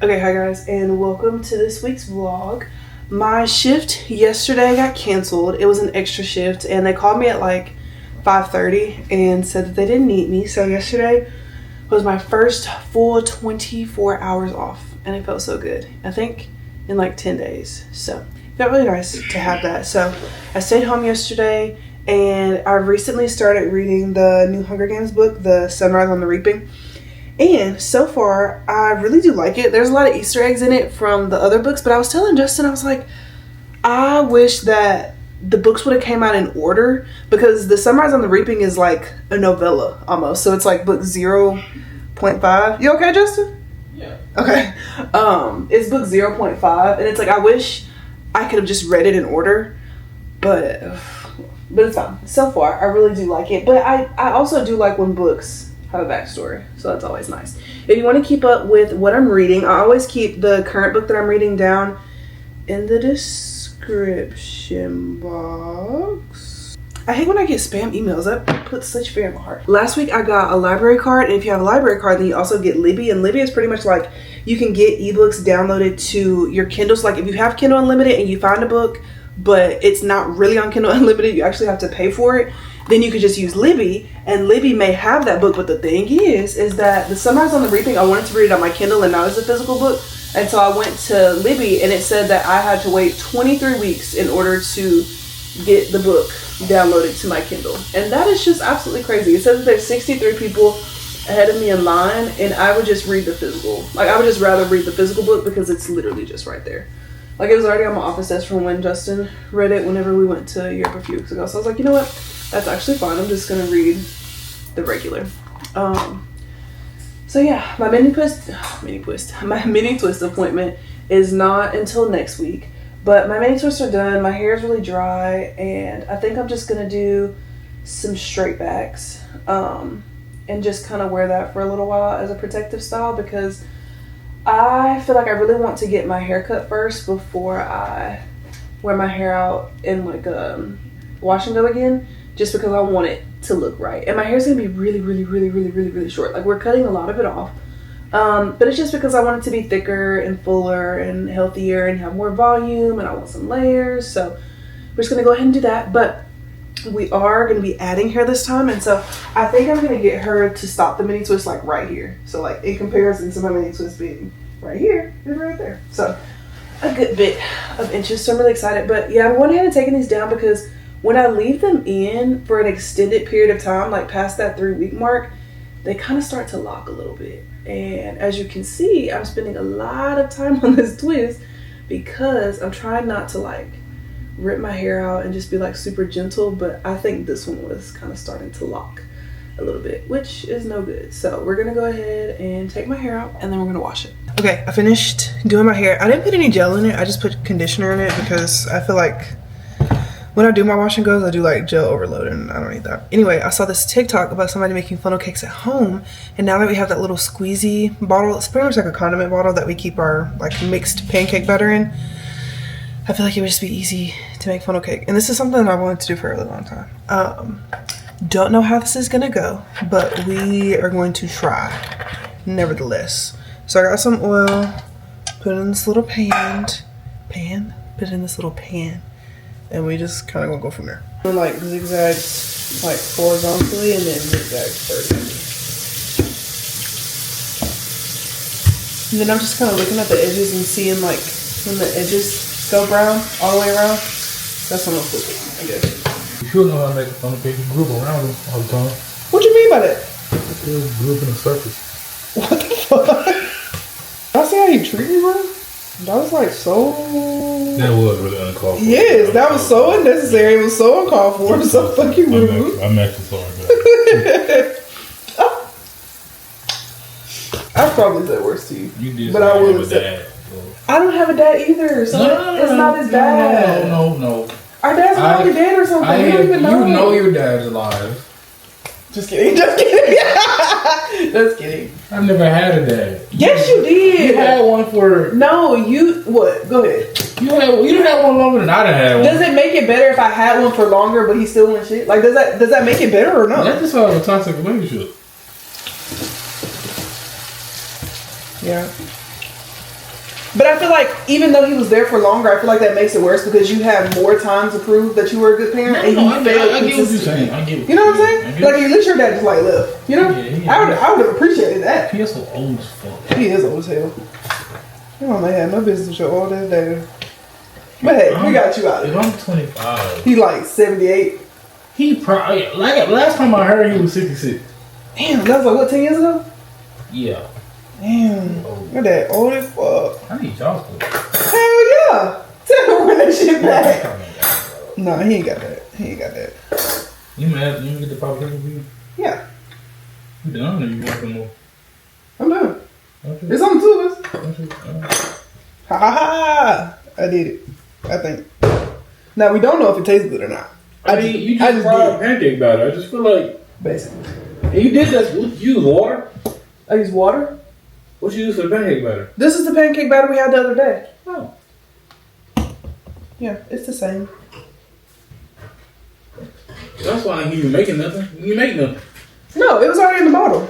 Okay, hi guys, and welcome to this week's vlog. My shift yesterday got canceled. It was an extra shift, and they called me at like 5:30 and said that they didn't need me. So yesterday was my first full 24 hours off, and it felt so good. I think in like 10 days. So it felt really nice to have that. So I stayed home yesterday, and I recently started reading the new Hunger Games book, The Sunrise on the Reaping. And so far, I really do like it. There's a lot of Easter eggs in it from the other books, but I was telling Justin, I was like, I wish that the books would have came out in order, because The Sunrise on the Reaping is like a novella almost. So it's like book 0.5. You okay, Justin? Yeah. Okay. It's book 0.5, and it's like, I wish I could have just read it in order, but it's fine. So far, I really do like it. But I also do like when books have a backstory, so that's always nice. If you want to keep up with what I'm reading, I always keep the current book that I'm reading down in the description box. I hate when I get spam emails. That puts such fear in my heart. Last week I got a library card, and if you have a library card, then you also get Libby, and Libby is pretty much like you can get ebooks downloaded to your Kindles. Like if you have Kindle Unlimited and you find a book but it's not really on Kindle Unlimited, you actually have to pay for it, then you could just use Libby, and Libby may have that book. But the thing is that The Sunrise on the Reaping, I wanted to read it on my Kindle, and now it's a physical book. And so I went to Libby, and it said that I had to wait 23 weeks in order to get the book downloaded to my Kindle. And that is just absolutely crazy. It says that there's 63 people ahead of me in line, and I would just read the physical. Like, I would just rather read the physical book because it's literally just right there. Like, it was already on my office desk from when Justin read it whenever we went to Europe a few weeks ago. So I was like, you know what? That's actually fine. I'm just going to read the regular. So yeah, my mini twist appointment is not until next week. But my mini twists are done. My hair is really dry, and I think I'm just going to do some straight backs and just kind of wear that for a little while as a protective style, because I feel like I really want to get my hair cut first before I wear my hair out in like wash and go again, just because I want it to look right. And my hair's gonna be really short. Like, we're cutting a lot of it off, but it's just because I want it to be thicker and fuller and healthier and have more volume, and I want some layers. So we're just gonna go ahead and do that. But we are going to be adding hair this time, and so I think I'm going to get her to stop the mini twist like right here. So like in comparison to my mini twist being right here and right there, so a good bit of inches. So I'm really excited. But yeah, I went ahead and taken these down because when I leave them in for an extended period of time, like past that 3-week mark, they kind of start to lock a little bit. And as you can see, I'm spending a lot of time on this twist because I'm trying not to like rip my hair out and just be like super gentle, but I think this one was kind of starting to lock a little bit, which is no good. So we're gonna go ahead and take my hair out, and then we're gonna wash it. Okay, I finished doing my hair. I didn't put any gel in it, I just put conditioner in it because I feel like when I do my wash and goes, I do like gel overload, and I don't need that. Anyway, I saw this TikTok about somebody making funnel cakes at home, and now that we have that little squeezy bottle, it's pretty much like a condiment bottle that we keep our like mixed pancake batter in. I feel like it would just be easy to make funnel cake. And this is something that I wanted to do for a really long time. Don't know how this is gonna go, but we are going to try nevertheless. So I got some oil, put it in this little put it in this little pan, and we just kind of gonna go from there. Like zigzags like horizontally, and then zigzags vertically. And then I'm just kind of looking at the edges and seeing like when the edges go brown all the way around. That's when I'll flip it, I guess. You should know how to make a funnel cake. You grew up around them all the time. What do you mean by that? You grew up in the circus. What the fuck? I see how you treat me, bro. That was like so... That was really uncalled for. Yes, that was so unnecessary. It was so uncalled for. It was so fucking rude. I'm actually sorry for that. I probably said worse to you. You did, but I will say. I don't have a dad either, so it's not his dad. No. Our dad's probably dead or something. We don't even know. You know your dad's alive. Just kidding. Just kidding. I've never had a dad. Yes, you did. You had one for... No, you... What? Go ahead. You didn't have one longer than I had one. Does it make it better if I had one for longer, but he's still in shit? Like, does that make it better or no? That's just a toxic relationship. Yeah. But I feel like even though he was there for longer, I feel like that makes it worse because you have more time to prove that you were a good parent. No, and no, you I get what you're saying. I get what you know what I'm saying? Like, at least your dad just like left. You know? Yeah, I would have appreciated that. He is so old as fuck. He is old as hell. Oh man, my business to show all that data. But hey, we got you out of it. If I'm 25, he like 78. He probably like last time I heard he was 66. Damn, that was like what, 10 years ago? Yeah. Damn, look at that old as fuck. I need y'all to. Hell yeah! Tell him run that shit back. No, he ain't got that. He ain't got that. You mad? You get the pop review? Yeah. You done or you want some more? I'm done. Okay. It's on two of us. Okay. Ha ha ha! I did it. I think. Now we don't know if it tastes good or not. I mean, you just fried pancake batter. I just feel like basically. And you did that. You use water? I use water. What you use for pancake batter? This is the pancake batter we had the other day. Oh. Yeah, it's the same. That's why I ain't even making nothing. You make nothing. No, it was already in the bottle.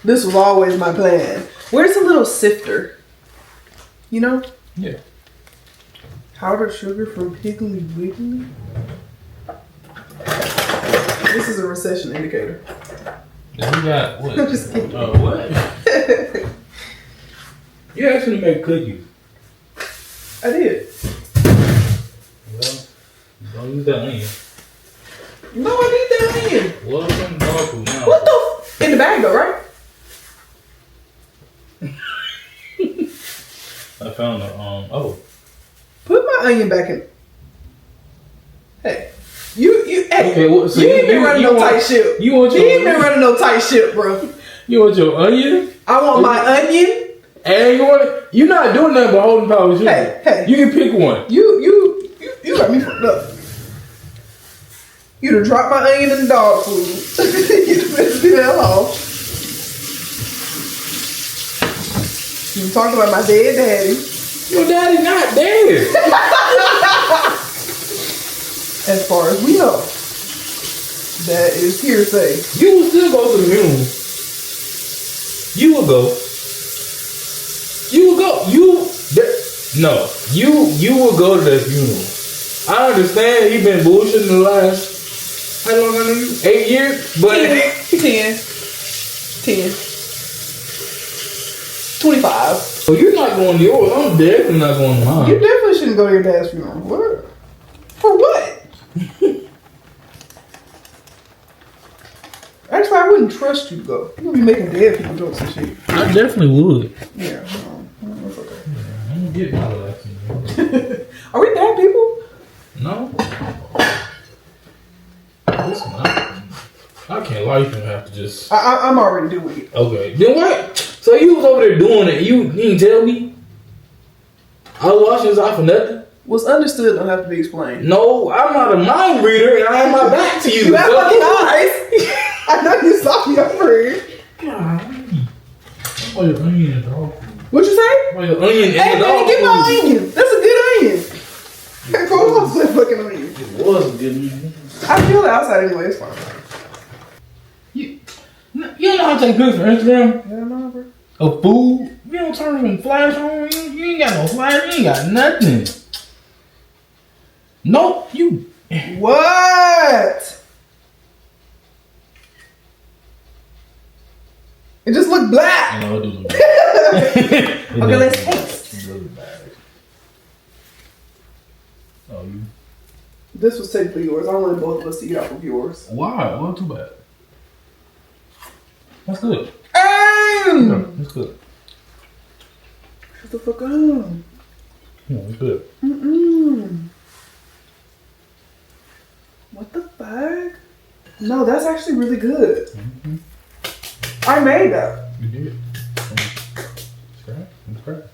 This was always my plan. Where's the little sifter? You know? Yeah. Powdered sugar from Piggly Wiggly. This is a recession indicator. You got what? I'm just kidding. Oh, what? You actually make cookies. I did. Well, don't use that onion. No, I need that onion. Well, it's in dog food now. What the? In the bag though, right? I found the oh. Put my onion back in. Hey. Hey, okay, well, so you ain't been running no tight ship. You want your ain't been running no tight ship, bro. You want your onion? I want my onion. And you're not doing nothing but holding power sugar. Hey. You can pick one. You got me fucked up. You done dropped my onion in the dog food. You done pissed me the hell off. You talking about my dead daddy. Your daddy not dead. As far as we know. That is hearsay. You will still go to the funeral. You will go. You will go. You will go to that funeral. I understand he been bullshitting the last, how long I know you? 8 years? But 10. 25. So you're not going to yours. I'm definitely not going to mine. You definitely shouldn't go to your dad's funeral. What? For what? Actually, I wouldn't trust you to go. You would be making dead people jokes and shit. I definitely would. Yeah, no, that's okay. Yeah, I'm getting my life. Are we dead people? No. Listen, I can't lie. You have to just. I'm already doing it. Okay. Then what? So you was over there doing it. You didn't tell me? I was watching this out for nothing? What's understood don't have to be explained. No, I'm not a mind reader and I have my back to you. You have fucking eyes. I know you saw me over here. Oh, your onion and dog food. What you say? Oh, your onion and hey, dog man, get my food. onion. That's a good onion. Hey, go on, that fucking onion. It was a good onion. I feel the outside anyway. It's fine. You don't know how to take pictures for Instagram? Yeah, no, bro. Of food? You don't turn some flash on. You ain't got no flash. You ain't got nothing. Nope. You. What? It just looked black. I know it do look bad. Okay, let's taste. It really bad. Oh, you? This was technically yours. I wanted both of us to eat off of yours. Why? Well, too bad. That's good. That's good. Shut the fuck up. Yeah, it's good. What the fuck? No, that's actually really good. I made that. You did. Scratch.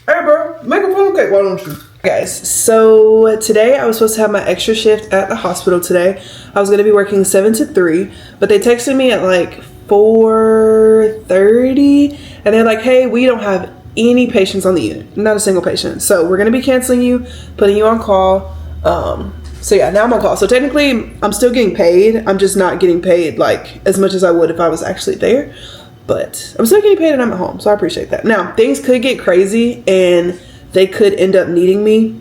Hey, bro, make a funnel cake. Why don't you? Guys, so today I was supposed to have my extra shift at the hospital today. I was going to be working 7 to 3, but they texted me at like 4:30 and they're like, hey, we don't have any patients on the unit, not a single patient, so we're going to be canceling you, putting you on call. So yeah, now I'm on call. So technically I'm still getting paid. I'm just not getting paid like as much as I would if I was actually there. But I'm still getting paid and I'm at home, so I appreciate that. Now, things could get crazy and they could end up needing me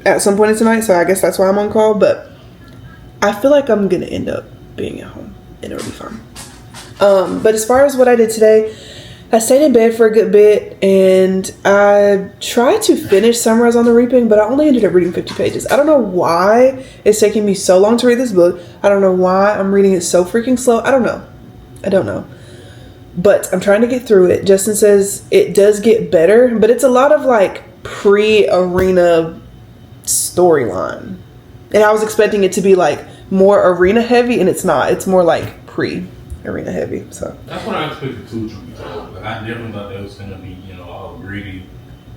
at some point tonight, so I guess that's why I'm on call. But I feel like I'm gonna end up being at home and it'll be fine. But as far as what I did today, I stayed in bed for a good bit and I tried to finish Sunrise on the Reaping, but I only ended up reading 50 pages. I don't know why it's taking me so long to read this book. I don't know why I'm reading it so freaking slow. I don't know. But I'm trying to get through it. Justin says it does get better, but it's a lot of like pre-arena storyline. And I was expecting it to be like more arena heavy, and it's not. It's more like pre-arena heavy. So that's what I expected too, truth be told. Like, I never thought that was gonna be, all greedy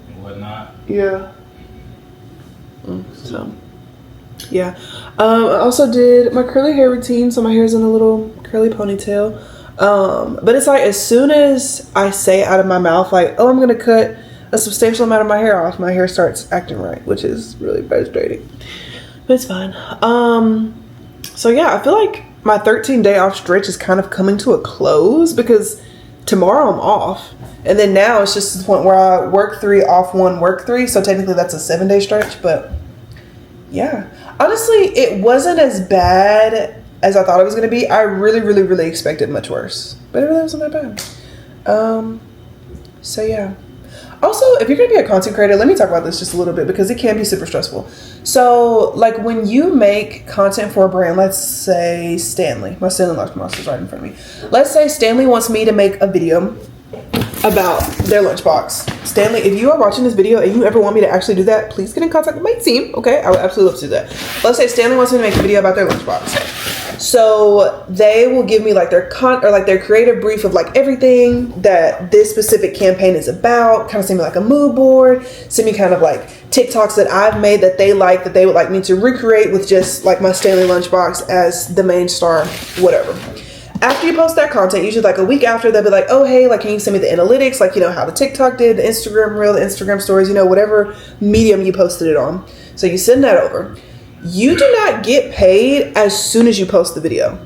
and whatnot. Yeah. So yeah. I also did my curly hair routine, so my hair's in a little curly ponytail. But it's like as soon as I say out of my mouth like, oh, I'm gonna cut a substantial amount of my hair off, my hair starts acting right, which is really frustrating. But it's fine. So yeah, I feel like my 13-day off stretch is kind of coming to a close because tomorrow I'm off. And then now it's just to the point where I work 3, off 1, work 3. So technically that's a 7-day stretch. But yeah, honestly, it wasn't as bad as I thought it was going to be. I really, really, really expected much worse. But it really wasn't that bad. So yeah. Also, if you're going to be a content creator, let me talk about this just a little bit because it can be super stressful. So, like when you make content for a brand, let's say Stanley, my Stanley Lunchbox is right in front of me. Let's say Stanley wants me to make a video about their lunchbox. Stanley, if you are watching this video and you ever want me to actually do that, please get in contact with my team. Okay, I would absolutely love to do that. Let's say Stanley wants me to make a video about their lunchbox. So they will give me like their their creative brief of like everything that this specific campaign is about, kind of send me like a mood board, send me kind of like TikToks that I've made that they like, that they would like me to recreate with just like my Stanley lunchbox as the main star, whatever. After you post that content, usually like a week after, they'll be like, oh, hey, like, can you send me the analytics? Like, how the TikTok did, the Instagram reel, the Instagram stories, whatever medium you posted it on. So you send that over. You do not get paid as soon as you post the video.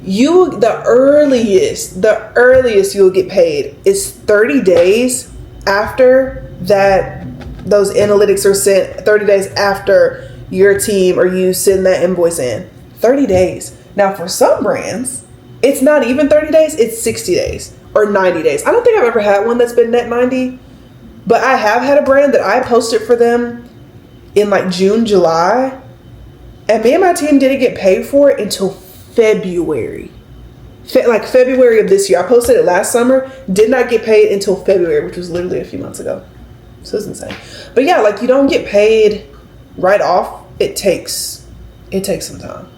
The earliest you'll get paid is 30 days after that, those analytics are sent, 30 days after your team or you send that invoice in. 30 days. Now, for some brands, it's not even 30 days, it's 60 days or 90 days. I don't think I've ever had one that's been net 90, but I have had a brand that I posted for them in like June, July, and me and my team didn't get paid for it until February. Like February of this year. I posted it last summer, did not get paid until February, which was literally a few months ago. So it's insane. But yeah, like you don't get paid right off. It takes some time.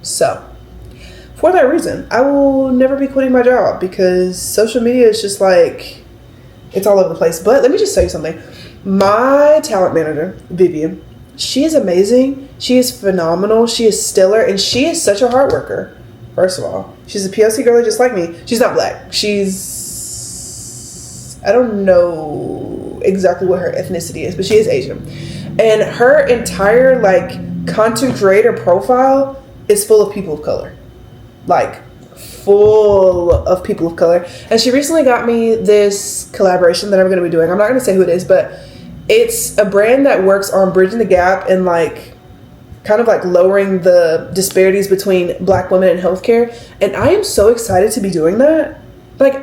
So for that reason, I will never be quitting my job because social media is just like, it's all over the place. But let me just tell you something. My talent manager, Vivian, she is amazing. She is phenomenal. She is stellar. And she is such a hard worker. First of all, she's a POC girl just like me. She's not black. I don't know exactly what her ethnicity is, but she is Asian. And her entire content creator profile is full of people of color. Full of people of color. And she recently got me this collaboration that I'm going to be doing. I'm not going to say who it is, but it's a brand that works on bridging the gap and lowering the disparities between black women in healthcare. And I am so excited to be doing that.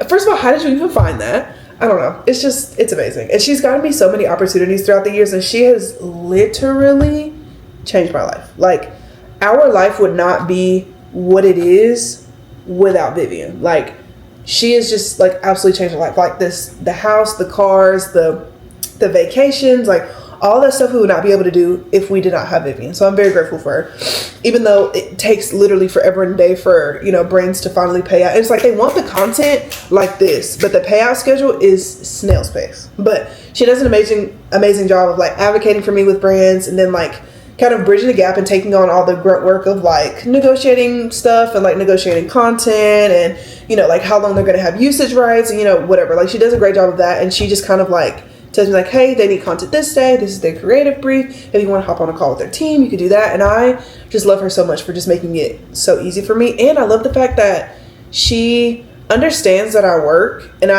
First of all, how did you even find that? I don't know. It's amazing. And she's gotten me so many opportunities throughout the years, and she has literally changed my life. Our life would not be what it is without Vivian. She has just absolutely changed her life. The house, the cars, the vacations, all that stuff we would not be able to do if we did not have Vivian. So I'm very grateful for her, even though it takes literally forever and a day for brands to finally pay out. It's they want the content like this, but the payout schedule is snail's pace. But she does an amazing job of advocating for me with brands, and then kind of bridging the gap and taking on all the grunt work of negotiating stuff and negotiating content and how long they're going to have usage rights and whatever. She does a great job of that, and she just kind of tells me hey, they need content this day, this is their creative brief, if you want to hop on a call with their team, you could do that. And I just love her so much for just making it so easy for me. And I love the fact that she understands that I work, and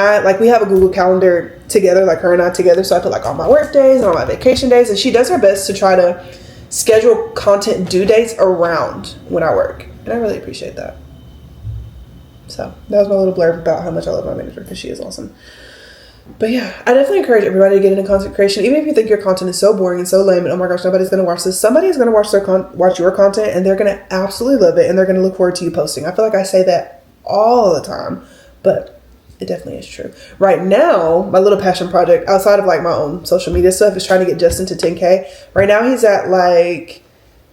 we have a Google Calendar together, like her and I together, so I put like all my work days and all my vacation days, and she does her best to try to schedule content due dates around when I work, and I really appreciate that. So that was my little blurb about how much I love my manager, because she is awesome. But yeah, I definitely encourage everybody to get into content creation. Even if you think your content is so boring and so lame and oh my gosh, nobody's going to watch this, somebody is going to watch your content, and they're going to absolutely love it, and they're going to look forward to you posting. I feel like I say that all the time, but it definitely is true. Right now, my little passion project outside of like my own social media stuff is trying to get Justin to 10K. Right now he's at like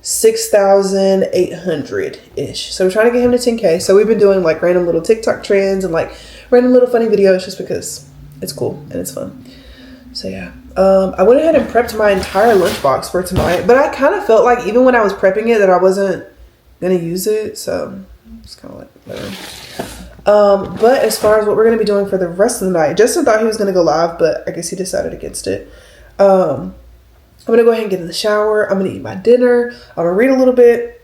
6,800 ish. So we're trying to get him to 10K. So we've been doing like random little TikTok trends and like random little funny videos just because it's cool and it's fun. So yeah, I went ahead and prepped my entire lunchbox for tonight, but I kind of felt like even when I was prepping it that I wasn't gonna use it. So it's kind of like whatever. But as far as what we're going to be doing for the rest of the night, Justin thought he was going to go live, but I guess he decided against it. I'm going to go ahead and get in the shower. I'm going to eat my dinner. I'm going to read a little bit.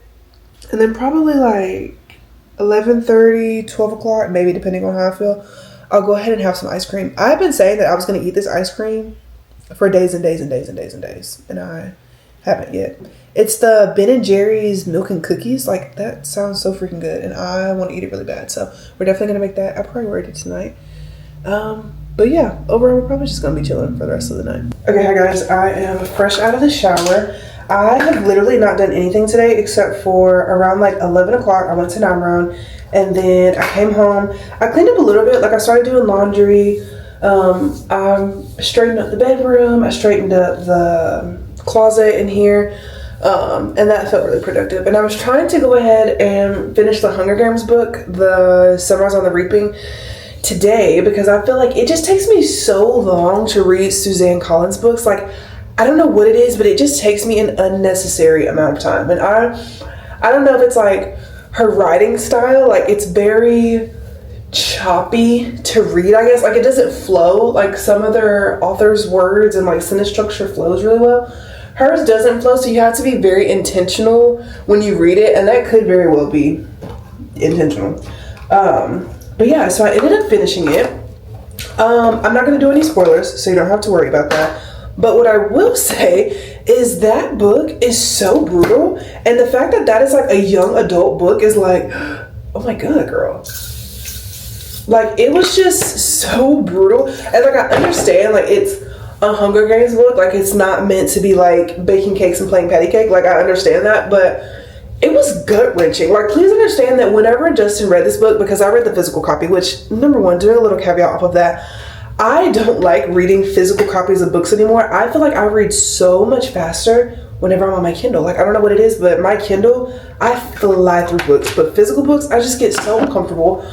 And then probably like 11:30, 12 o'clock, maybe depending on how I feel, I'll go ahead and have some ice cream. I've been saying that I was going to eat this ice cream for days and days and days and days and days. And I haven't yet. It's the Ben & Jerry's milk and cookies. Like, that sounds so freaking good, and I want to eat it really bad. So we're definitely going to make that. I probably ordered it tonight. But yeah, overall, we're probably just going to be chilling for the rest of the night. Okay, hi guys. I am fresh out of the shower. I have literally not done anything today except for around like 11 o'clock. I went to Namron, and then I came home. I cleaned up a little bit. Like, I started doing laundry. I straightened up the bedroom. I straightened up the closet in here. And that felt really productive. And I was trying to go ahead and finish the Hunger Games book, the Sunrise on the Reaping, today, because I feel like it just takes me so long to read Suzanne Collins books. Like, I don't know what it is, but it just takes me an unnecessary amount of time. And I don't know if it's like her writing style, like it's very choppy to read, I guess. Like, it doesn't flow like some other authors' words, and like sentence structure flows really well. Hers doesn't flow, so you have to be very intentional when you read it, and that could very well be intentional. But yeah, so I ended up finishing it. I'm not going to do any spoilers, so you don't have to worry about that. But what I will say is that book is so brutal, and the fact that that is like a young adult book is like, oh my god, girl. Like, it was just so brutal. And like, I understand, like, it's a Hunger Games book, like it's not meant to be like baking cakes and playing patty cake, like I understand that, but it was gut-wrenching. Like, please understand that whenever Justin read this book, because I read the physical copy, which, number one, doing a little caveat off of that, I don't like reading physical copies of books anymore. I feel like I read so much faster whenever I'm on my Kindle. Like, I don't know what it is, but my Kindle, I fly through books, but physical books, I just get so uncomfortable.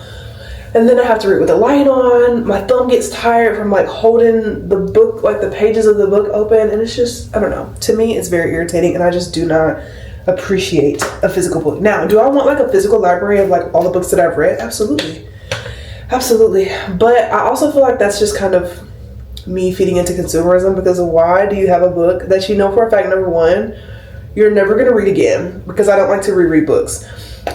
And then I have to read with the light on. My thumb gets tired from like holding the book, like the pages of the book open. And it's just, I don't know. To me, it's very irritating, and I just do not appreciate a physical book. Now, do I want like a physical library of like all the books that I've read? Absolutely. Absolutely. But I also feel like that's just kind of me feeding into consumerism, because why do you have a book that you know for a fact, number one, you're never going to read again, because I don't like to reread books.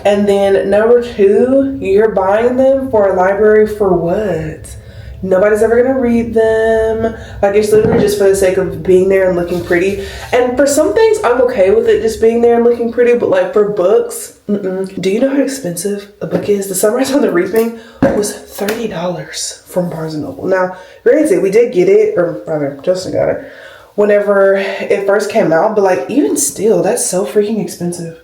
And then number two, you're buying them for a library for what? Nobody's ever going to read them. Like, it's literally just for the sake of being there and looking pretty. And for some things, I'm okay with it just being there and looking pretty. But like for books, do you know how expensive a book is? The Sunrise on the Reaping was $30 from Barnes & Noble. Now, granted, we did get it, or rather, Justin got it, whenever it first came out. But like, even still, that's so freaking expensive.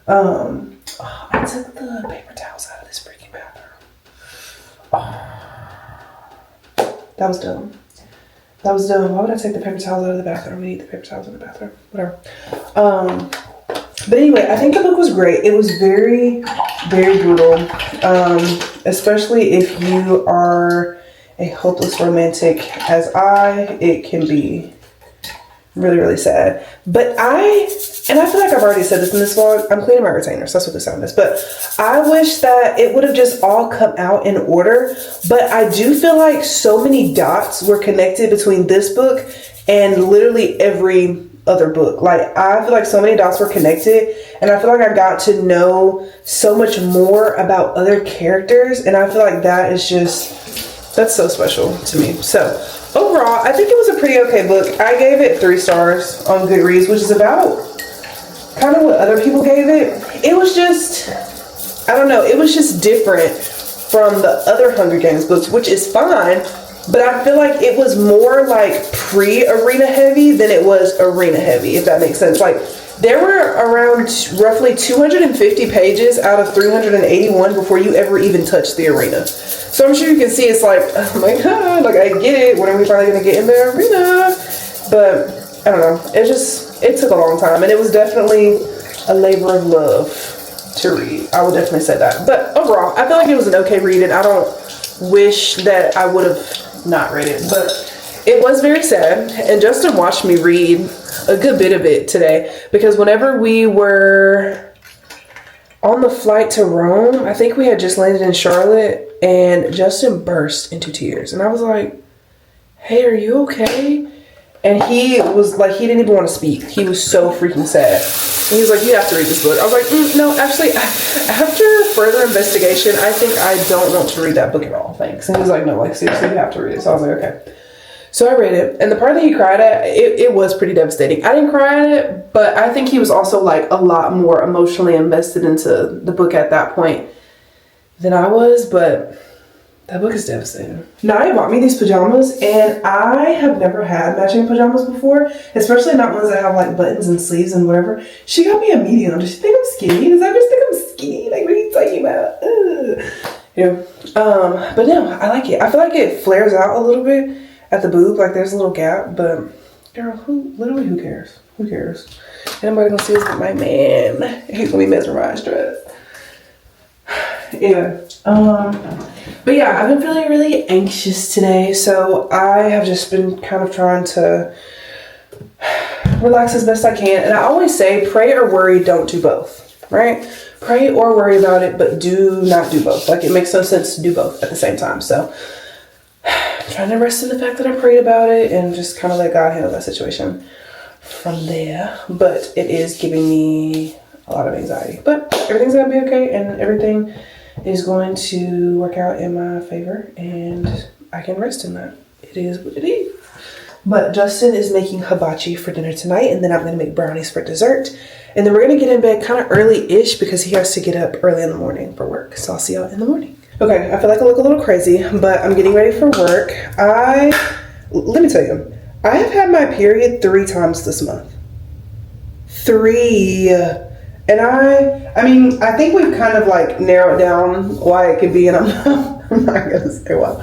I took the paper towels out of this freaking bathroom. That was dumb. That was dumb. Why would I take the paper towels out of the bathroom? We need the paper towels in the bathroom. Whatever. But anyway, I think the book was great. It was very, very brutal. Especially if you are a hopeless romantic as it can be really, really sad. But I feel like I've already said this in this vlog. I'm cleaning my retainers. That's what the sound is. But I wish that it would have just all come out in order. But I do feel like so many dots were connected between this book and literally every other book. Like, I feel like so many dots were connected, and I feel like I got to know so much more about other characters, and I feel like that is just, that's so special to me. So overall, I think it was a pretty okay book. I gave it 3 stars on Goodreads, which is about kind of what other people gave it. It was just, I don't know, it was just different from the other Hunger Games books, which is fine. But I feel like it was more like pre-arena heavy than it was arena heavy, if that makes sense. Like, there were around roughly 250 pages out of 381 before you ever even touched the arena. So I'm sure you can see it's like, oh my God, like, I get it. When are we finally going to get in the arena? But I don't know. It took a long time, and it was definitely a labor of love to read. I would definitely say that. But overall, I feel like it was an okay read, and I don't wish that I would have not read it, but it was very sad. And Justin watched me read a good bit of it today, because whenever we were on the flight to Rome, I think we had just landed in Charlotte, and Justin burst into tears, and I was like, hey, are you okay? And he was like, he didn't even want to speak. He was so freaking sad. And he was like, you have to read this book. I was like, no, actually, after further investigation, I think I don't want to read that book at all, thanks. And he was like, no, like, seriously, you have to read it. So I was like, okay. So I read it. And the part that he cried at, it was pretty devastating. I didn't cry at it, but I think he was also like a lot more emotionally invested into the book at that point than I was, but that book is devastating. Naya bought me these pajamas, and I have never had matching pajamas before, especially not ones that have like buttons and sleeves and whatever. She got me a medium. Does she think I'm skinny? Does that just think I'm skinny? Like, what are you talking about? Yeah. But no, I like it. I feel like it flares out a little bit at the boob, like there's a little gap, but girl, who cares? Who cares? Ain't nobody gonna see us but my man. He's gonna be mesmerized, right? Anyway, but yeah, I've been feeling really anxious today, so I have just been kind of trying to relax as best I can. And I always say, pray or worry, don't do both, right? Pray or worry about it, but do not do both. Like, it makes no sense to do both at the same time. So I'm trying to rest in the fact that I prayed about it and just kind of let God handle that situation from there. But it is giving me a lot of anxiety, but everything's gonna be okay, and everything is going to work out in my favor, and I can rest in that. It is what it is. But Justin is making hibachi for dinner tonight, and then I'm going to make brownies for dessert, and then we're going to get in bed kind of early-ish because he has to get up early in the morning for work. So I'll see y'all in the morning. Okay, I feel like I look a little crazy, but I'm getting ready for work. Let me tell you, I have had my period 3 times this month. 3. And I mean, I think we've kind of like narrowed down why it could be, and I'm not gonna say why.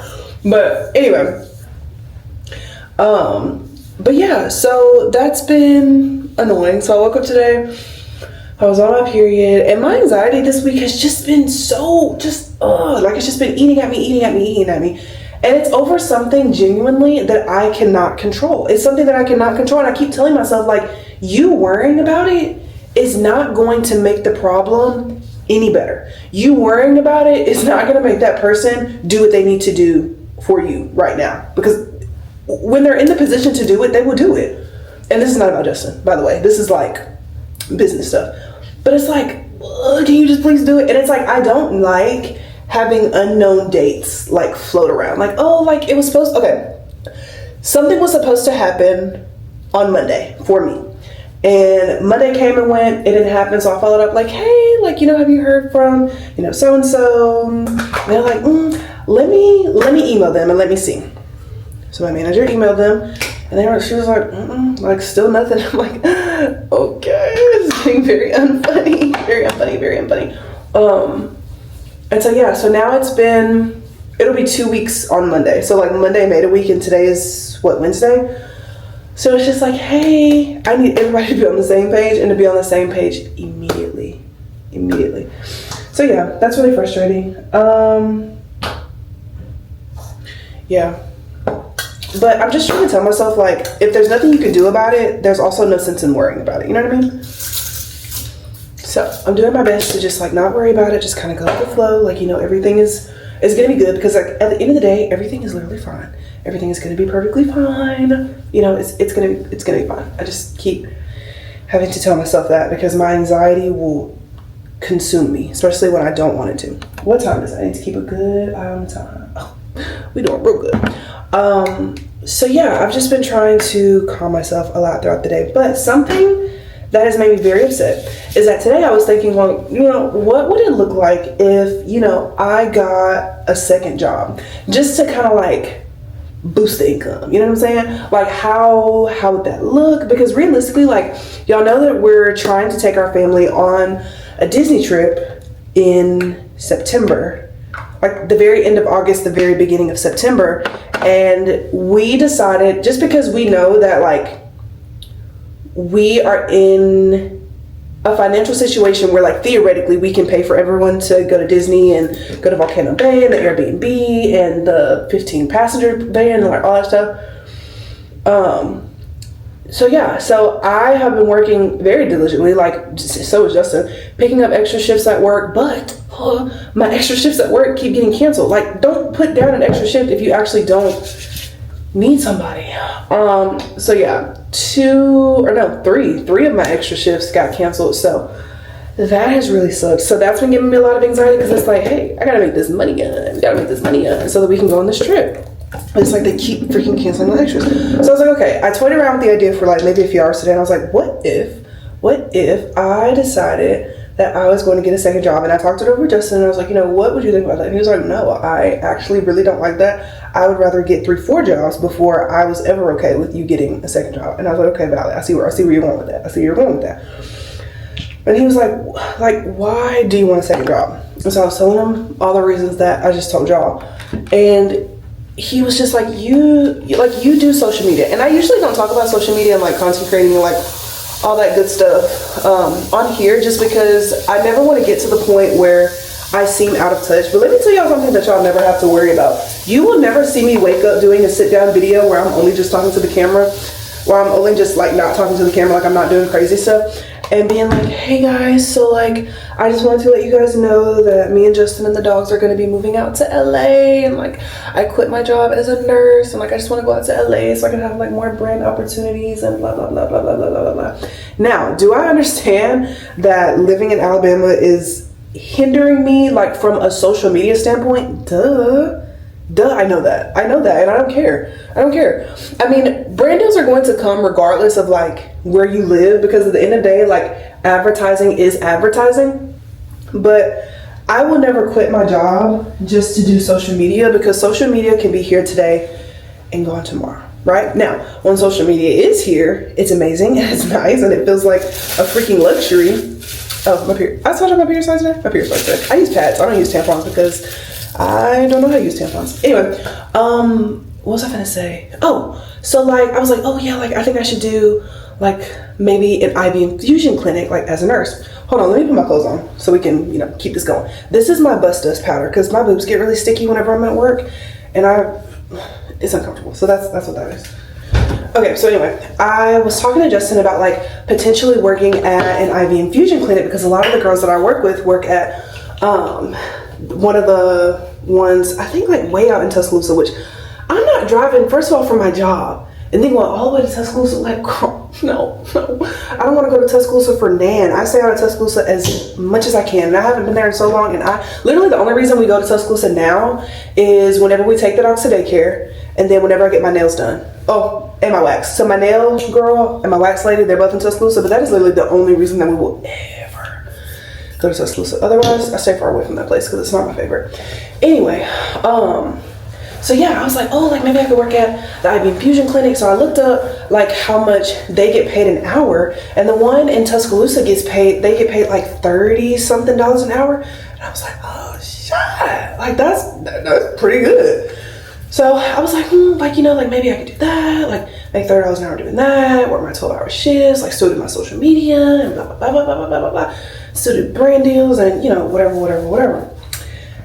But anyway, but yeah, so that's been annoying. So I woke up today, I was on my period, and my anxiety this week has just been so like it's just been eating at me. And it's over something genuinely that I cannot control. It's something that I cannot control, and I keep telling myself, like, you worrying about it is not going to make the problem any better. You worrying about it is not going to make that person do what they need to do for you right now. Because when they're in the position to do it, they will do it. And this is not about Justin, by the way. This is like business stuff. But it's like, can you just please do it? And it's like, I don't like having unknown dates like float around. Like, oh, like it was supposed, okay. Something was supposed to happen on Monday for me. And Monday came and went, it didn't happen, so I followed up like, hey, like, have you heard from, so-and-so? And they're like, let me email them and let me see. So my manager emailed them, and she was like, like, still nothing. I'm like, okay, this is getting very unfunny. And so yeah, so now it'll be 2 weeks on Monday. So like Monday made a week, and today is Wednesday? So it's just like, hey, I need everybody to be on the same page, and to be on the same page immediately. So yeah, that's really frustrating. Yeah. But I'm just trying to tell myself, like, if there's nothing you can do about it, there's also no sense in worrying about it. You know what I mean? So I'm doing my best to just like not worry about it, just kind of go with the flow. Like, everything is going to be good, because like at the end of the day, everything is literally fine. Everything is going to be perfectly fine. You know, it's going to be fine. I just keep having to tell myself that because my anxiety will consume me, especially when I don't want it to. What time is it? I need to keep a good eye on the time. Oh, we doing real good. So yeah, I've just been trying to calm myself a lot throughout the day. But something that has made me very upset is that today I was thinking, well, you know, what would it look like if, you know, I got a second job just to kind of like boost the income, you know what I'm saying? Like how would that look? Because realistically, like, y'all know that we're trying to take our family on a Disney trip in September, like the very end of August, the very beginning of September. And we decided, just because we know that like we are in a financial situation where like theoretically we can pay for everyone to go to Disney and go to Volcano Bay and the Airbnb and the 15 passenger van and like all that stuff. So yeah, so I have been working very diligently, like so is Justin, picking up extra shifts at work, but my extra shifts at work keep getting canceled. Like, don't put down an extra shift if you actually don't need somebody. So yeah, three of my extra shifts got canceled. So that has really sucked. So that's been giving me a lot of anxiety because it's like, hey, I gotta make this money so that we can go on this trip. It's like they keep freaking canceling the extras. So I was like, okay, I toyed around with the idea for like maybe a few hours today, and I was like, what if I decided that I was going to get a second job? And I talked it over with Justin, and I was like, you know, what would you think about that? And he was like, no, I actually really don't like that. I would rather get 3-4 jobs before I was ever okay with you getting a second job. And I was like, okay, Valerie, I see where you're going with that. And he was like, why do you want a second job? And so I was telling him all the reasons that I just told y'all. And he was just like, you do social media. And I usually don't talk about social media and like content creating and like all that good stuff on here, just because I never want to get to the point where I seem out of touch. But let me tell y'all something that y'all never have to worry about. You will never see me wake up doing a sit down video where I'm only just talking to the camera, where I'm only just like not talking to the camera, like I'm not doing crazy stuff, and being like, hey guys, so like I just wanted to let you guys know that me and Justin and the dogs are going to be moving out to LA, and like I quit my job as a nurse, and like I just want to go out to LA so I can have like more brand opportunities and blah blah blah blah blah blah blah blah. Now, do I understand that living in Alabama is hindering me like from a social media standpoint? Duh, I know that, and I don't care. I mean, brand deals are going to come regardless of like where you live, because at the end of the day, like advertising is advertising. But I will never quit my job just to do social media, because social media can be here today and gone tomorrow. Right now, when social media is here, it's amazing and it's nice and it feels like a freaking luxury. Oh, my period. I told you my period size today. My period size today. I use pads. I don't use tampons because I don't know how to use tampons. Anyway, what was I gonna say? Oh, so like I was like, oh yeah, like I think I should do like maybe an IV infusion clinic, like as a nurse. Hold on, let me put my clothes on so we can, you know, keep this going. This is my bust dust powder because my boobs get really sticky whenever I'm at work, and it's uncomfortable. So that's what that is. Okay, so anyway, I was talking to Justin about like potentially working at an IV infusion clinic, because a lot of the girls that I work with work at one of the ones, I think like way out in Tuscaloosa, which I'm not driving, first of all, for my job, and then going all the way to Tuscaloosa, like, no. I don't want to go to Tuscaloosa for Nan. I stay out of Tuscaloosa as much as I can, and I haven't been there in so long, and literally the only reason we go to Tuscaloosa now is whenever we take the dogs to daycare, and then whenever I get my nails done. Oh, and my wax. So my nail girl and my wax lady, they're both in Tuscaloosa, but that is literally the only reason that we will ever go to Tuscaloosa. Otherwise, I stay far away from that place because it's not my favorite. Anyway, so yeah, I was like, oh, like maybe I could work at the IV infusion clinic. So I looked up like how much they get paid an hour, and the one in Tuscaloosa they get paid like $30 something an hour. And I was like, oh shit, like that's pretty good. So I was like, like, you know, like maybe I could do that, like make $30 an hour doing that, work my 12-hour shifts, like still do my social media and blah, blah, blah, blah, blah, blah, blah, blah, still do brand deals and, you know, whatever.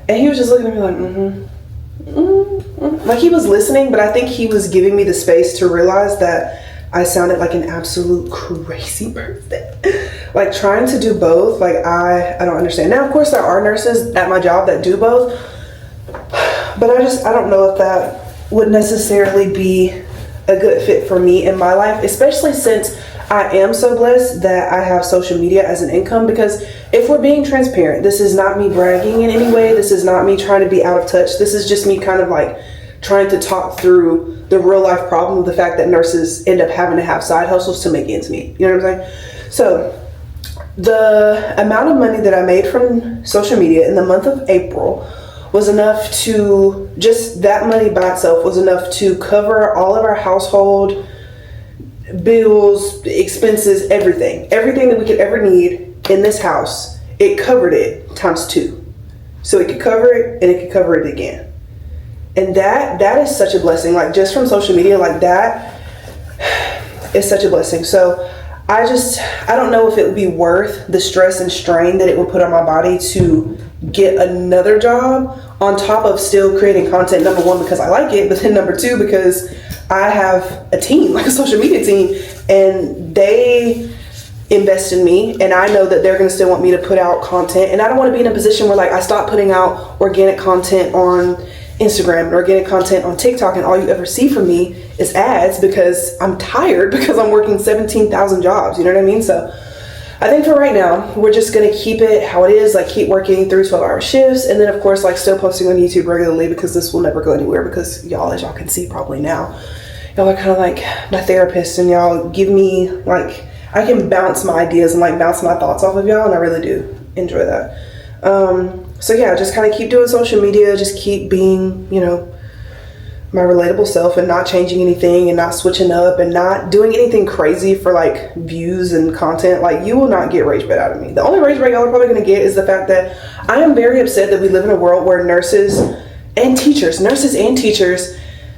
And he was just looking at me like, like he was listening, but I think he was giving me the space to realize that I sounded like an absolute crazy person. Like trying to do both, like I don't understand. Now, of course, there are nurses at my job that do both, but I don't know if that would necessarily be a good fit for me in my life, especially since I am so blessed that I have social media as an income. Because if we're being transparent, this is not me bragging in any way. This is not me trying to be out of touch. This is just me kind of like trying to talk through the real life problem of the fact that nurses end up having to have side hustles to make ends meet. You know what I'm saying? So the amount of money that I made from social media in the month of April was enough to, just that money by itself was enough to cover all of our household bills, expenses, everything that we could ever need in this house. It covered it times 2. So it could cover it and it could cover it again. And that is such a blessing. Like, just from social media, like, that is such a blessing. So I don't know if it would be worth the stress and strain that it would put on my body to get another job on top of still creating content. Number one, because I like it, but then number two, because I have a team, like a social media team, and they invest in me, and I know that they're going to still want me to put out content. And I don't want to be in a position where, like, I stop putting out organic content on Instagram and organic content on TikTok, and all you ever see from me is ads, because I'm tired, because I'm working 17,000 jobs. You know what I mean? So I think for right now, we're just going to keep it how it is, like, keep working 3 12-hour shifts, and then of course, like, still posting on YouTube regularly, because this will never go anywhere, because y'all, as y'all can see probably now, y'all are kind of like my therapist, and y'all give me, like, I can bounce my ideas and, like, bounce my thoughts off of y'all, and I really do enjoy that. So yeah, just kind of keep doing social media, just keep being, you know, my relatable self, and not changing anything, and not switching up, and not doing anything crazy for, like, views and content. Like, you will not get rage bait out of me. The only rage bait y'all are probably going to get is the fact that I am very upset that we live in a world where nurses and teachers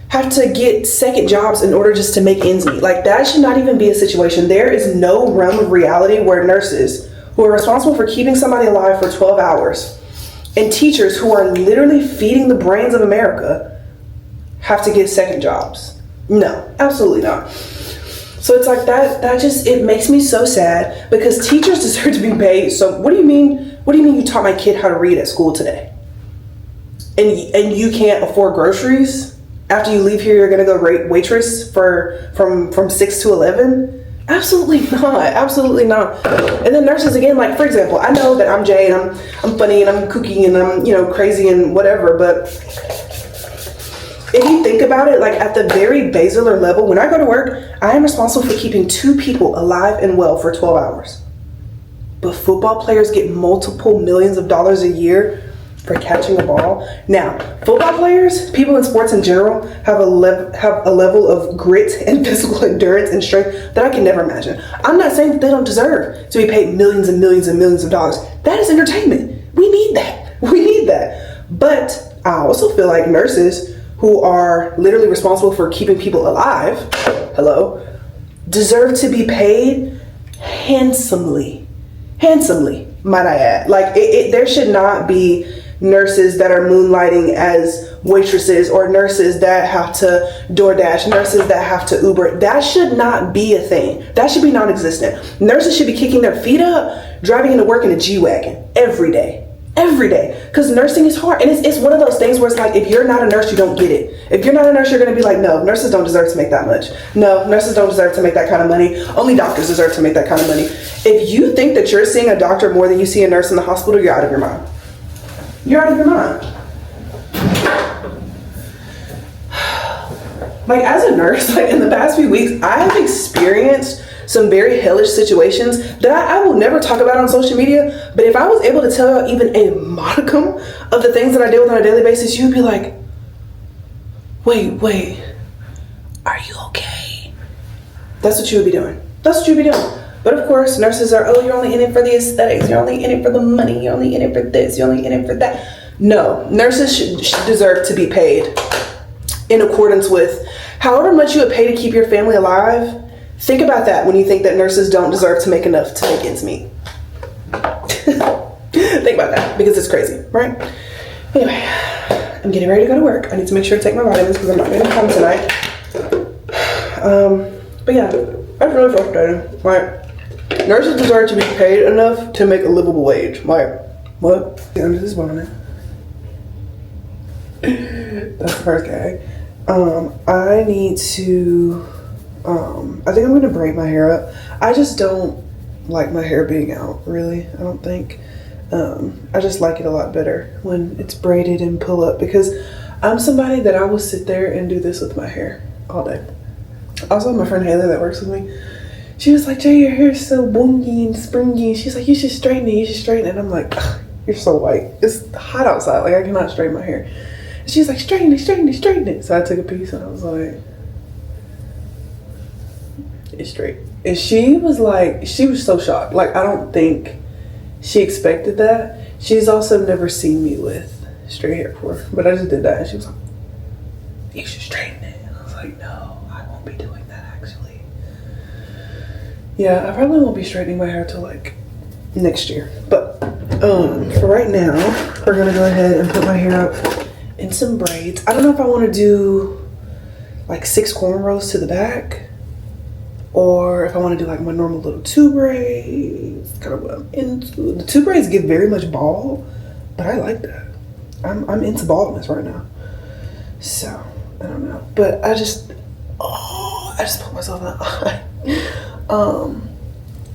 have to get second jobs in order just to make ends meet. Like, that should not even be a situation. There is no realm of reality where nurses who are responsible for keeping somebody alive for 12 hours and teachers who are literally feeding the brains of America have to get second jobs. No, absolutely not. So it's like that just, it makes me so sad, because teachers deserve to be paid. So what do you mean you taught my kid how to read at school today? And you can't afford groceries? After you leave here, you're gonna go waitress from 6 to 11? Absolutely not. Absolutely not. And then nurses, again, like, for example, I know that I'm Jay, and I'm funny, and I'm kooky, and I'm, you know, crazy and whatever, but if you think about it, like, at the very basilar level, when I go to work, I am responsible for keeping 2 people alive and well for 12 hours. But football players get multiple millions of dollars a year for catching a ball. Now, football players, people in sports in general, have a level of grit and physical endurance and strength that I can never imagine. I'm not saying that they don't deserve to be paid millions and millions and millions of dollars. That is entertainment. We need that. We need that. But I also feel like nurses who are literally responsible for keeping people alive, deserve to be paid handsomely, might I add. Like, there should not be nurses that are moonlighting as waitresses, or nurses that have to DoorDash, nurses that have to Uber. That should not be a thing. That should be non-existent. Nurses should be kicking their feet up, driving into work in a G-Wagon every day. Because nursing is hard. And it's one of those things where it's like, if you're not a nurse, you don't get it. If you're not a nurse, you're going to be like, no, nurses don't deserve to make that much. No, nurses don't deserve to make that kind of money. Only doctors deserve to make that kind of money. If you think that you're seeing a doctor more than you see a nurse in the hospital, you're out of your mind. You're out of your mind. Like, as a nurse, like, in the past few weeks, I have experienced some very hellish situations that I will never talk about on social media. But if I was able to tell you even a modicum of the things that I deal with on a daily basis, you'd be like, wait, are you okay? That's what you would be doing. But of course, nurses are, you're only in it for the aesthetics. You're only in it for the money. You're only in it for this. You're only in it for that. No, nurses should deserve to be paid in accordance with however much you would pay to keep your family alive. Think about that when you think that nurses don't deserve to make enough to make ends meet. Think about that, because it's crazy, right? Anyway, I'm getting ready to go to work. I need to make sure to take my vitamins because I'm not going to come tonight. But yeah, that's really frustrating. Like, nurses deserve to be paid enough to make a livable wage. Like, what? Under this bonnet. That's the first gag. I need to, I think I'm going to braid my hair up. I just don't like my hair being out, really. I don't think. I just like it a lot better when it's braided and pull up, because I'm somebody that I will sit there and do this with my hair all day. Also, my friend Haley that works with me, she was like, Jay, your hair is so bongy and springy. She's like, you should straighten it, you should straighten it. And I'm like, you're so white. It's hot outside. Like, I cannot straighten my hair. And she's like, straighten it, straighten it, straighten it. So I took a piece and I was like, it's straight. And she was like, she was so shocked. Like, I don't think she expected that. She's also never seen me with straight hair before. But I just did that. And she was like, you should straighten it. And I was like, no, I won't be doing that actually. Yeah, I probably won't be straightening my hair till like next year. But for right now, we're gonna go ahead and put my hair up in some braids. I don't know if I want to do like 6 cornrows to the back, or if I want to do like my normal little 2 braids. Kind of what I'm into. The 2 braids give very much bald, but I like that. I'm into baldness right now. So I don't know, but I just put myself in the eye.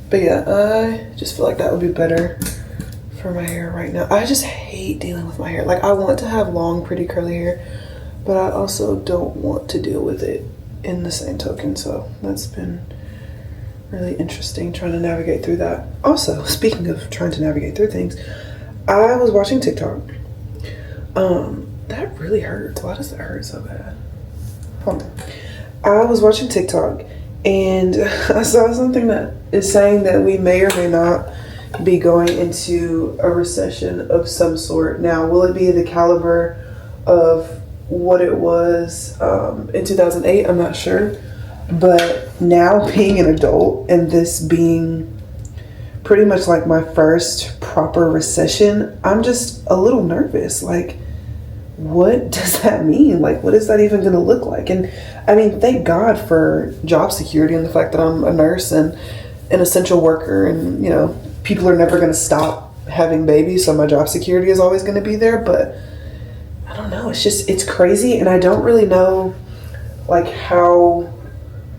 But yeah, I just feel like that would be better for my hair right now. I just hate dealing with my hair. Like, I want to have long, pretty curly hair, but I also don't want to deal with it in the same token. So that's been really interesting trying to navigate through that. Also, speaking of trying to navigate through things, I was watching TikTok. That really hurts. Why does that hurt so bad? Hold on. I was watching TikTok and I saw something that is saying that we may or may not be going into a recession of some sort. Now, will it be the caliber of what it was in 2008? I'm not sure. But now, being an adult and this being pretty much like my first proper recession, I'm just a little nervous. Like, what does that mean? Like, what is that even going to look like? And I mean, thank God for job security and the fact that I'm a nurse and an essential worker, and, you know, people are never going to stop having babies, so my job security is always going to be there. But I don't know, it's crazy, and I don't really know like how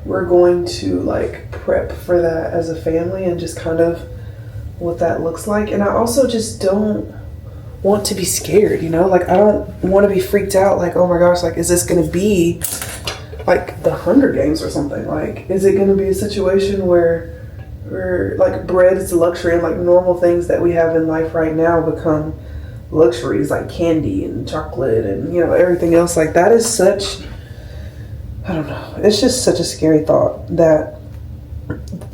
we're going to like prep for that as a family, and just kind of what that looks like. And I also just don't want to be scared, you know? Like, I don't want to be freaked out, like, oh my gosh, like, is this going to be like the Hunger Games or something? Like, is it going to be a situation where like bread is a luxury, and like normal things that we have in life right now become luxuries, like candy and chocolate and, you know, everything else? Like, that is such, I don't know, it's just such a scary thought that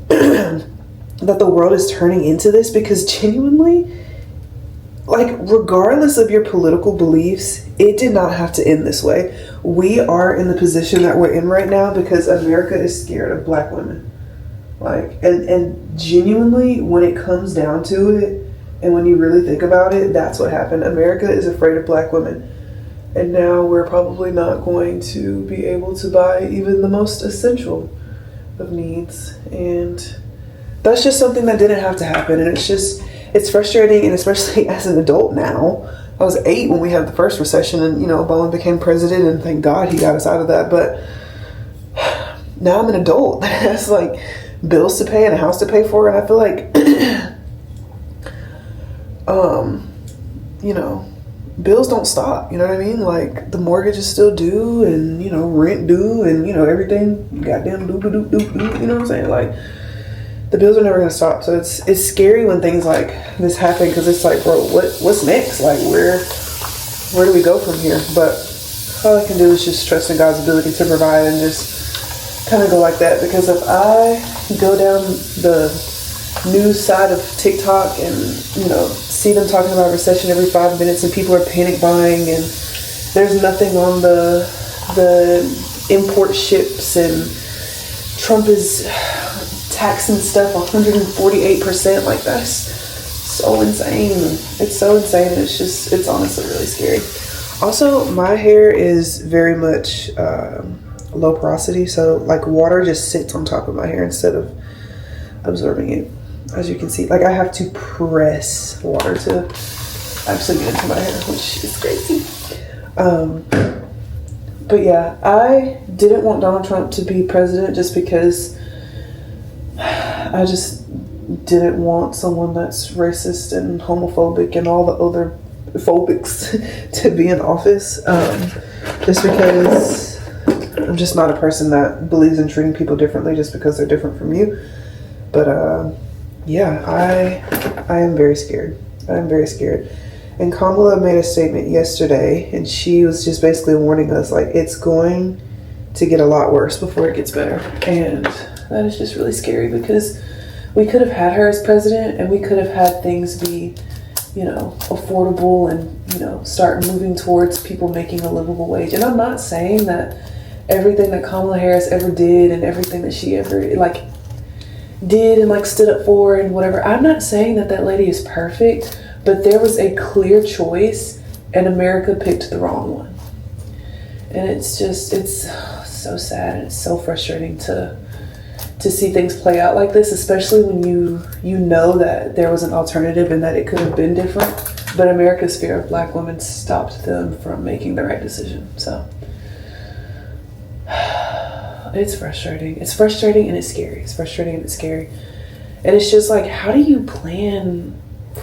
that the world is turning into this, because genuinely, like, regardless of your political beliefs, it did not have to end this way. We are in the position that we're in right now because America is scared of Black women. Like, and genuinely, when it comes down to it, and when you really think about it, that's what happened. America is afraid of Black women. And now we're probably not going to be able to buy even the most essential of needs. And that's just something that didn't have to happen. And it's frustrating, and especially as an adult now. I was 8 when we had the first recession, and, you know, Obama became president, and thank God he got us out of that. But now I'm an adult that has like bills to pay and a house to pay for, and I feel like you know, bills don't stop, you know what I mean? Like, the mortgage is still due, and, you know, rent due, and, you know, everything goddamn doo, you know what I'm saying? Like, the bills are never going to stop. So it's scary when things like this happen, because it's like, bro, what's next? Like, where do we go from here? But all I can do is just trust in God's ability to provide, and just kind of go like that. Because if I go down the news side of TikTok and, you know, see them talking about recession every 5 minutes, and people are panic buying, and there's nothing on the import ships, and Trump is taxing stuff 148%. Like, that's so insane. It's so insane, and it's honestly really scary. Also, my hair is very much low porosity, so like water just sits on top of my hair instead of absorbing it. As you can see, like, I have to press water to actually get into my hair, which is crazy. But yeah, I didn't want Donald Trump to be president just because I just didn't want someone that's racist and homophobic and all the other phobics to be in office. Just because I'm just not a person that believes in treating people differently just because they're different from you. But yeah, I am very scared. I'm very scared. And Kamala made a statement yesterday, and she was just basically warning us, like, it's going to get a lot worse before it gets better. And that is just really scary because we could have had her as president and we could have had things be, you know, affordable and, you know, start moving towards people making a livable wage. And I'm not saying that everything that Kamala Harris ever did and everything that she ever, like, did and, like, stood up for and whatever, I'm not saying that that lady is perfect, but there was a clear choice and America picked the wrong one. And it's just, it's so sad and it's so frustrating to see things play out like this, especially when you know that there was an alternative and that it could have been different, but America's fear of black women stopped them from making the right decision. So it's frustrating. It's frustrating and it's scary. It's frustrating and it's scary. And it's just like, how do you plan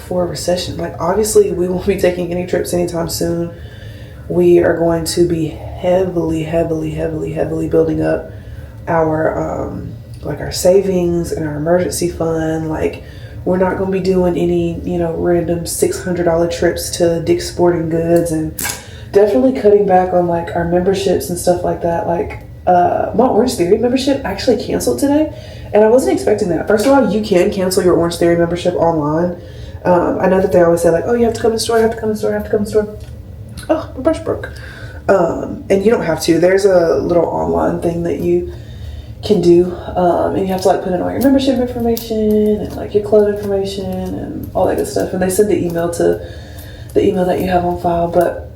for a recession? Like, obviously we won't be taking any trips anytime soon. We are going to be heavily building up our like our savings and our emergency fund. Like, we're not going to be doing any, you know, random $600 trips to Dick's Sporting Goods, and definitely cutting back on like our memberships and stuff like that. Like my Orange Theory membership actually canceled today, and I wasn't expecting that. First of all, you can cancel your Orange Theory membership online. I know that they always say like, oh, you have to come to the store, you have to come to the store, you have to come to the store. Oh, my brush broke. And you don't have to. There's a little online thing that you can do, and you have to like put in all your membership information and like your club information and all that good stuff, and they send the email to the email that you have on file. But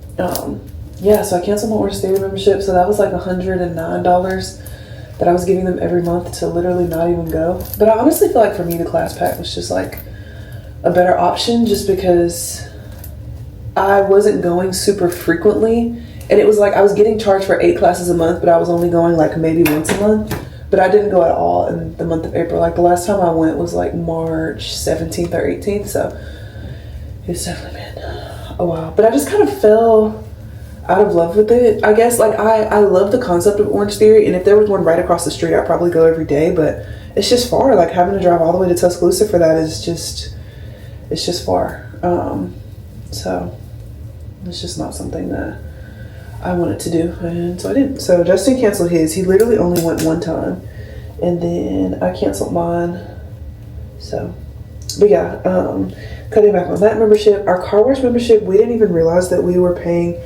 yeah, so I canceled my Orange Theory membership, so that was like $109 that I was giving them every month to literally not even go. But I honestly feel like for me the class pack was just like a better option, just because I wasn't going super frequently, and it was like I was getting charged for 8 classes a month, but I was only going like maybe once a month. But I didn't go at all in the month of April. Like, the last time I went was like March 17th or 18th. So it's definitely been a while. But I just kind of fell out of love with it, I guess. Like, I love the concept of Orange Theory. And if there was one right across the street, I'd probably go every day. But it's just far. Like, having to drive all the way to Tuscaloosa for that is just, it's just far. So it's just not something that I wanted to do, and so I didn't. So Justin canceled his. He literally only went one time, and then I canceled mine. So, but yeah, cutting back on that membership. Our car wash membership, we didn't even realize that we were paying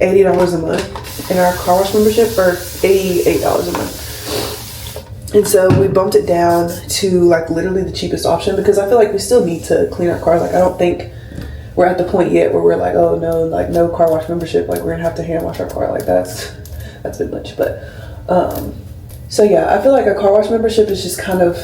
$80 a month in our car wash membership, or $88 a month. And so we bumped it down to like literally the cheapest option, because I feel like we still need to clean our cars. Like, I don't think we're at the point yet where we're like, oh no, like no car wash membership, like we're gonna have to hand wash our car. Like, that's a bit much. But so yeah, I feel like a car wash membership is just kind of,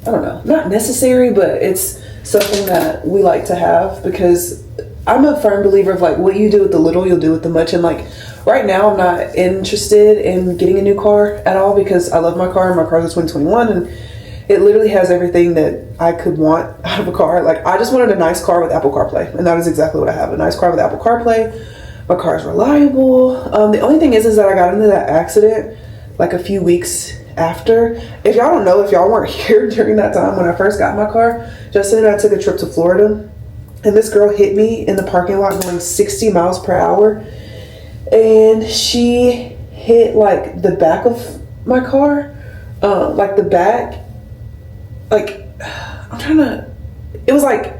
I don't know, not necessary, but it's something that we like to have, because I'm a firm believer of like, what you do with the little, you'll do with the much. And like, right now I'm not interested in getting a new car at all, because I love my car, and my car's a 2021, and it literally has everything that I could want out of a car. Like, I just wanted a nice car with Apple CarPlay, and that is exactly what I have. A nice car with Apple CarPlay. My car is reliable. The only thing is that I got into that accident like a few weeks after. If y'all don't know, if y'all weren't here during that time when I first got my car, Justin and I took a trip to Florida, and this girl hit me in the parking lot going 60 miles per hour, and she hit like the back of my car, like the back. Like, I'm trying to, it was like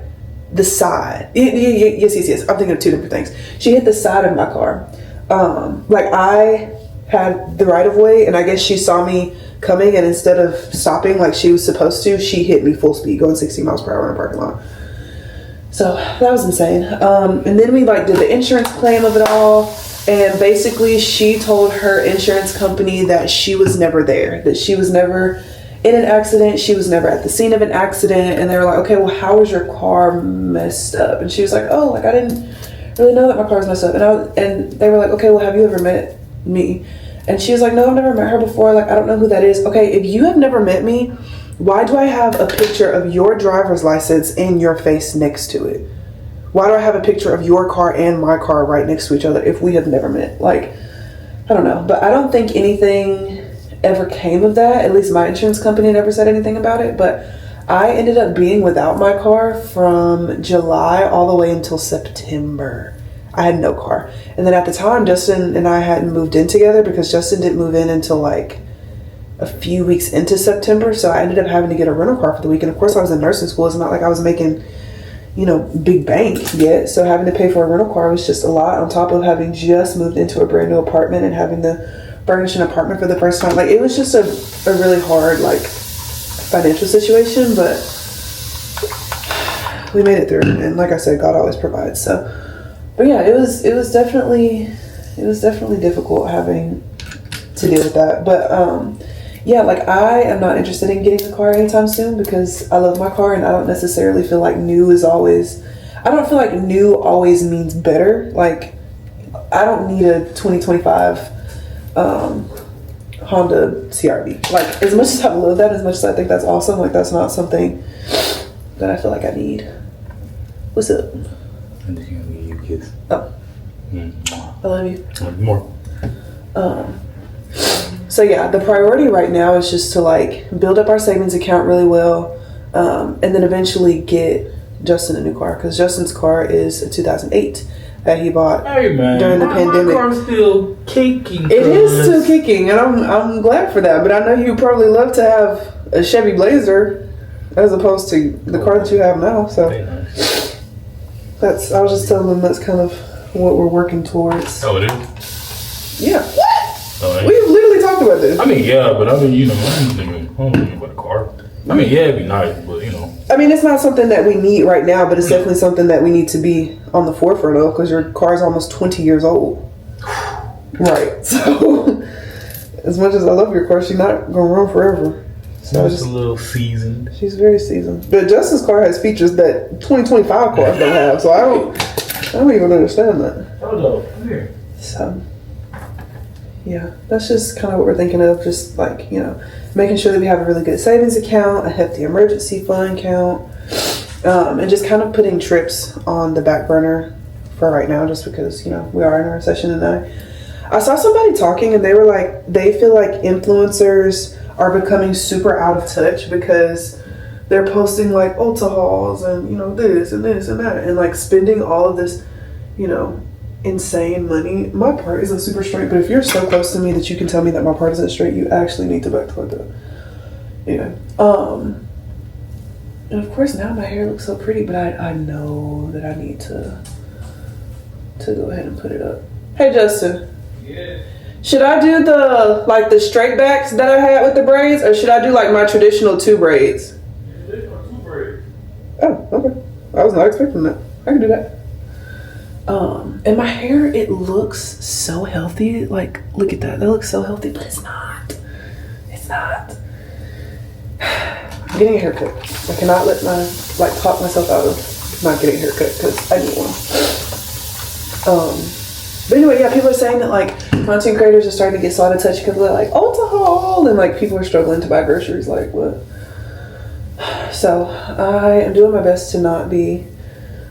the side. Yes. I'm thinking of two different things. She hit the side of my car. Like, I had the right of way, and I guess she saw me coming, and instead of stopping like she was supposed to, she hit me full speed going 60 miles per hour in a parking lot. So that was insane. And then we like did the insurance claim of it all. And basically she told her insurance company that she was never there, that she was never in an accident, she was never at the scene of an accident. And they were like, okay, well, how was your car messed up? And she was like, oh, like I didn't really know that my car was messed up. And they were like, okay, well, have you ever met me. And she was like, no, I've never met her before. Like, I don't know who that is. Okay, if you have never met me, why do I have a picture of your driver's license and your face next to it? Why do I have a picture of your car and my car right next to each other if we have never met? Like, I don't know. But I don't think anything ever came of that. At least my insurance company never said anything about it. But I ended up being without my car from July all the way until September. I had no car. And then at the time, Justin and I hadn't moved in together because Justin didn't move in until like a few weeks into September. So I ended up having to get a rental car for the week. And of course, I was in nursing school. It's not like I was making, you know, big bank yet. So having to pay for a rental car was just a lot on top of having just moved into a brand new apartment and having to furnish an apartment for the first time. Like, it was just a really hard, like, financial situation, but we made it through. And like I said, God always provides. So, but yeah, it was definitely difficult having to deal with that. But yeah, like, I am not interested in getting a car anytime soon because I love my car and I don't necessarily feel like new is always, I don't feel like new always means better. Like, I don't need a 2025 Honda CRV. Like, as much as I love that, as much as I think that's awesome, like, that's not something that I feel like I need. What's up? I think you're gonna give you a kiss. Oh. I love you. More. So yeah, the priority right now is just to like build up our savings account really well, and then eventually get Justin a new car, because Justin's car is a 2008 that he bought during the pandemic. My car's still kicking. It is still kicking, and I'm glad for that. But I know you probably love to have a Chevy Blazer as opposed to the car that you have now. So I was just telling them that's kind of what we're working towards. Oh, it is? Yeah. Oh, We've literally talked about this. I mean, yeah, but I mean, you know, I don't think about a car. I mean, yeah, it'd be nice, but you know. I mean, it's not something that we need right now, but it's definitely something that we need to be on the forefront of, because your car is almost 20 years old. Right. So, as much as I love your car, she's not going to run forever. So it's a little seasoned. She's very seasoned. But Justin's car has features that 2025 cars don't have, so I don't even understand that. Oh, no. Come here. So, yeah, that's just kind of what we're thinking of. Just like, you know, making sure that we have a really good savings account, a hefty emergency fund account, and just kind of putting trips on the back burner for right now, just because, you know, we are in a recession. And I saw somebody talking and they were like, they feel like influencers are becoming super out of touch because they're posting like Ulta hauls and, you know, this and this and that, and like spending all of this, you know, insane money. My part isn't super straight, but if you're so close to me that you can tell me that my part isn't straight, you actually need to back toward that. Anyway, and of course now my hair looks so pretty, but I know that I need to go ahead and put it up. Hey Justin. Yeah. Should I do the straight backs that I had with the braids, or should I do like my traditional 2 braids? Traditional 2 braids. Oh, okay. I was not expecting that. I can do that. And my hair, it looks so healthy. Like, look at that. That looks so healthy, but it's not. It's not. I'm getting a haircut. I cannot talk myself out of not getting a haircut because I need one. But anyway, yeah, people are saying that like content creators are starting to get so out of touch because they're like, Ulta haul, and like people are struggling to buy groceries. Like, what? So I am doing my best to not be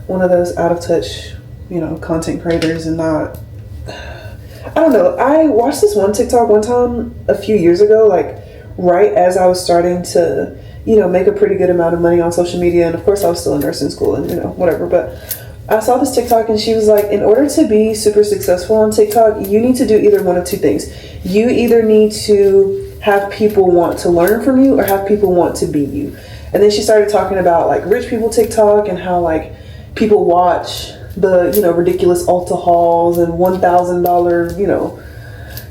one of those out of touch, you know, content creators, and not, I don't know. I watched this one TikTok one time a few years ago, like right as I was starting to, you know, make a pretty good amount of money on social media. And of course I was still in nursing school and, you know, whatever. But I saw this TikTok and she was like, in order to be super successful on TikTok, you need to do either one of 2 things. You either need to have people want to learn from you or have people want to be you. And then she started talking about like rich people TikTok and how like people watch the, you know, ridiculous Ulta hauls and $1,000, you know,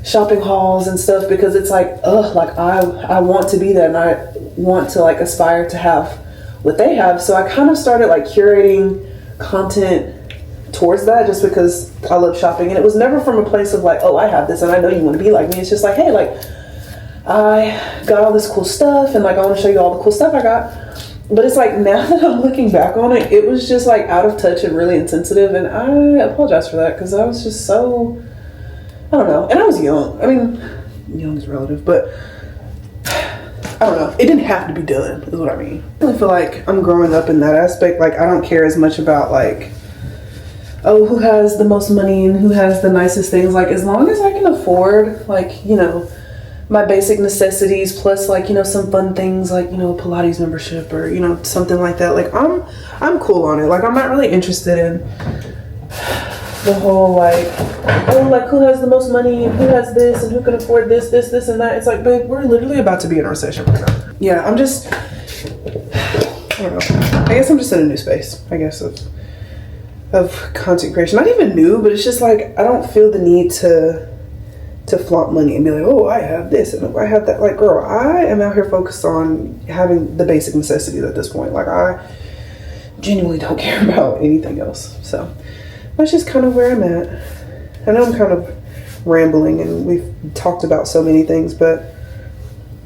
shopping hauls and stuff, because it's like, like I want to be that, and I want to like aspire to have what they have. So I kind of started like curating content towards that, just because I love shopping. And it was never from a place of like, oh, I have this and I know you want to be like me. It's just like, hey, like I got all this cool stuff and like I want to show you all the cool stuff I got. But it's like, now that I'm looking back on it, it was just like out of touch and really insensitive, and I apologize for that because I was just so I don't know. And I was young. I mean, young is relative, but I don't know. It didn't have to be done, is what I mean. I really feel like I'm growing up in that aspect. Like, I don't care as much about, like, oh, who has the most money and who has the nicest things. Like, as long as I can afford, like, you know, my basic necessities plus, like, you know, some fun things like, you know, Pilates membership or, you know, something like that. Like, I'm cool on it. Like, I'm not really interested in the whole, like, oh, like, who has the most money and who has this and who can afford this and that. It's like, babe, we're literally about to be in a recession right now. Yeah, I don't know. I guess I'm just in a new space, I guess, of content creation. Not even new, but it's just like, I don't feel the need to flaunt money and be like, oh, I have this and I have that. Like, girl, I am out here focused on having the basic necessities at this point. Like, I genuinely don't care about anything else. So that's just kind of where I'm at. I know I'm kind of rambling and we've talked about so many things, but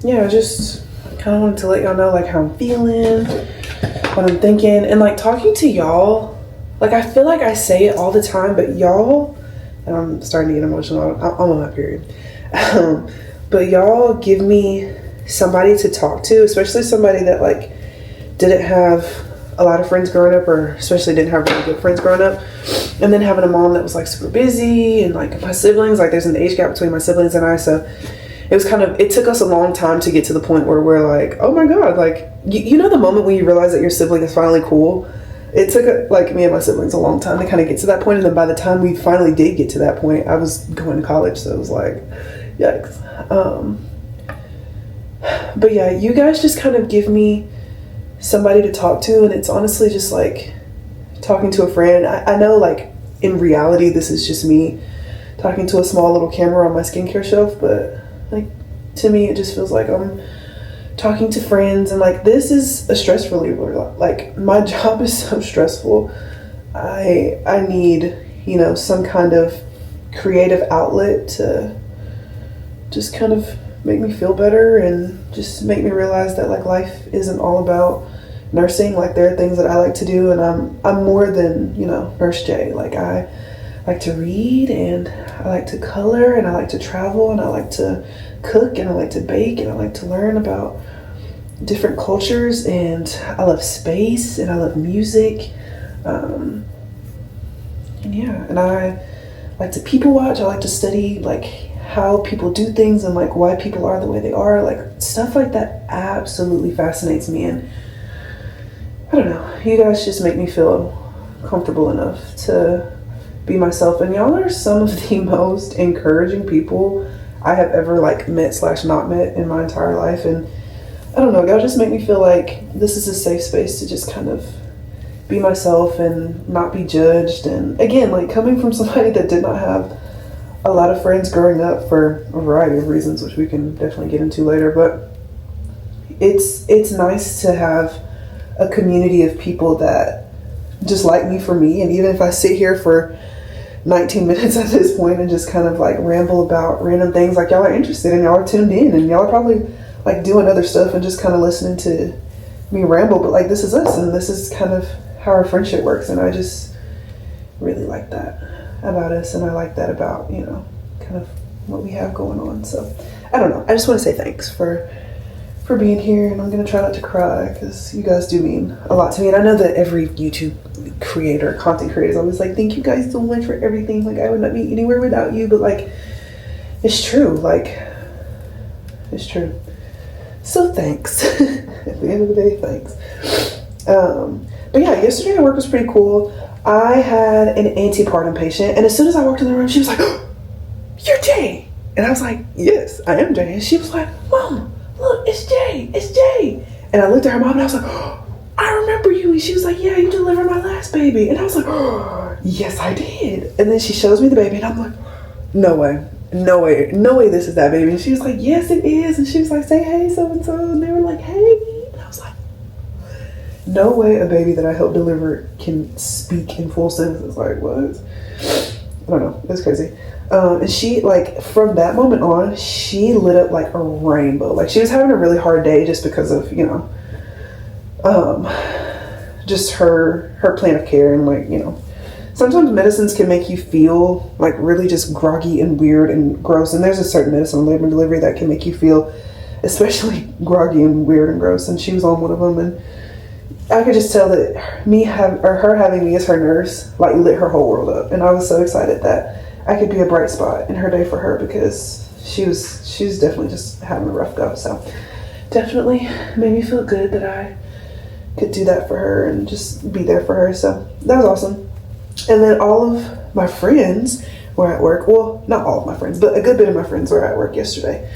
yeah, I just kind of wanted to let y'all know, like, how I'm feeling, what I'm thinking, and, like, talking to y'all. Like, I feel like I say it all the time, but y'all, and I'm starting to get emotional. I'm on my period. But y'all give me somebody to talk to, especially somebody that, like, didn't have a lot of friends growing up, or especially didn't have really good friends growing up. And then having a mom that was, like, super busy, and, like, my siblings, like, there's an age gap between my siblings and I, so it was kind of, it took us a long time to get to the point where we're like, oh my God, like, you know the moment when you realize that your sibling is finally cool? It took, like, me and my siblings a long time to kind of get to that point, and then by the time we finally did get to that point, I was going to college, so it was like, yikes. But yeah, you guys just kind of give me somebody to talk to, and it's honestly just like talking to a friend. I know, like, in reality, this is just me talking to a small little camera on my skincare shelf, but, like, to me, it just feels like I'm talking to friends, and, like, this is a stress reliever. Like, my job is so stressful. I need, you know, some kind of creative outlet to just kind of make me feel better and just make me realize that, like, life isn't all about nursing. Like, there are things that I like to do, and I'm more than, you know, Nurse J. Like, I like to read, and I like to color, and I like to travel, and I like to cook, and I like to bake, and I like to learn about different cultures, and I love space, and I love music, and yeah, and I like to people watch. I like to study, like, how people do things and, like, why people are the way they are. Like, stuff like that absolutely fascinates me, and I don't know, you guys just make me feel comfortable enough to be myself, and y'all are some of the most encouraging people I have ever, like, met / not met in my entire life. And I don't know, y'all just make me feel like this is a safe space to just kind of be myself and not be judged. And again, like, coming from somebody that did not have a lot of friends growing up for a variety of reasons, which we can definitely get into later, but it's nice to have a community of people that just like me for me. And even if I sit here for 19 minutes at this point and just kind of, like, ramble about random things, like, y'all are interested and y'all are tuned in and y'all are probably, like, doing other stuff and just kind of listening to me ramble, but, like, this is us and this is kind of how our friendship works, and I just really like that about us, and I like that about, you know, kind of what we have going on. So I don't know, I just want to say thanks for being here, and I'm gonna try not to cry because you guys do mean a lot to me. And I know that every YouTube creator, content creator, is always like, thank you guys so much for everything, like, I would not be anywhere without you, but, like, it's true, like, it's true. So thanks. At the end of the day, thanks. But yeah, yesterday at work was pretty cool. I had an antepartum patient, and as soon as I walked in the room, she was like, oh, you're Jay. And I was like, yes, I am Jay. And she was like, Mom, look, it's Jay, it's Jay. And I looked at her mom and I was like, oh, I remember you. And she was like, yeah, you delivered my last baby. And I was like, oh, yes, I did. And then she shows me the baby, and I'm like, no way, no way, no way this is that baby. And she was like, yes, it is. And she was like, say hey, so-and-so. And they were like, hey. And I was like, no way a baby that I helped deliver can speak in full sentences. Like, what? I don't know. It's crazy. And she, like, from that moment on, she lit up like a rainbow. Like, she was having a really hard day just because of, you know, just her plan of care and, like, you know, sometimes medicines can make you feel like really just groggy and weird and gross. And there's a certain medicine on labor and delivery that can make you feel especially groggy and weird and gross. And she was on one of them, and I could just tell that her having me as her nurse like lit her whole world up. And I was so excited that I could be a bright spot in her day for her, because she was definitely just having a rough go. So definitely made me feel good that I could do that for her and just be there for her. So that was awesome. And then all of my friends were at work. Well, not all of my friends, but a good bit of my friends were at work yesterday.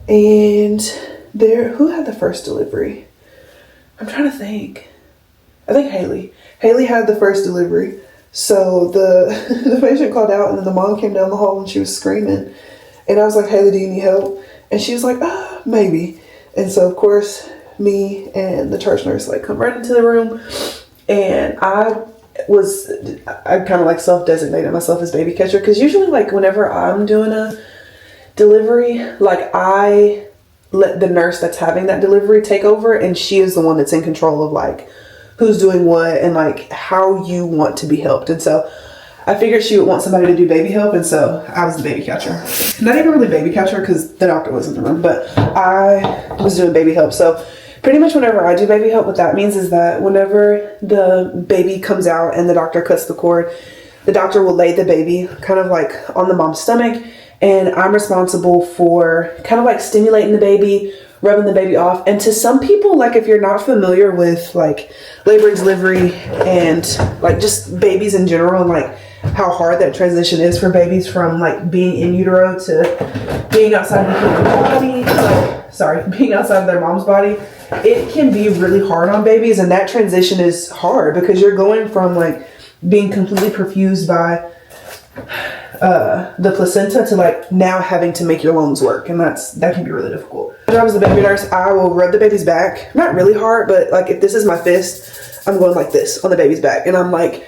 And who had the first delivery? I'm trying to think. I think Haley. Haley had the first delivery. So the patient called out, and then the mom came down the hall and she was screaming. And I was like, Haley, do you need help? And she was like, maybe. And so, of course, me and the charge nurse like come right into the room. And I kind of like self-designated myself as baby catcher, because usually like whenever I'm doing a delivery, like I let the nurse that's having that delivery take over, and she is the one that's in control of like who's doing what and like how you want to be helped. And so I figured she would want somebody to do baby help, and so I was the baby catcher. Not even really baby catcher because the doctor was in the room, but I was doing baby help. So pretty much whenever I do baby help, what that means is that whenever the baby comes out and the doctor cuts the cord, the doctor will lay the baby kind of like on the mom's stomach, and I'm responsible for kind of like stimulating the baby, rubbing the baby off. And to some people, like if you're not familiar with like labor and delivery and like just babies in general, and like how hard that transition is for babies from like being in utero to being outside the body, being outside their mom's body, it can be really hard on babies. And that transition is hard because you're going from like being completely perfused by the placenta to like now having to make your lungs work, and that can be really difficult. When I was the baby nurse, I will rub the baby's back, not really hard, but like if this is my fist, I'm going like this on the baby's back, and I'm like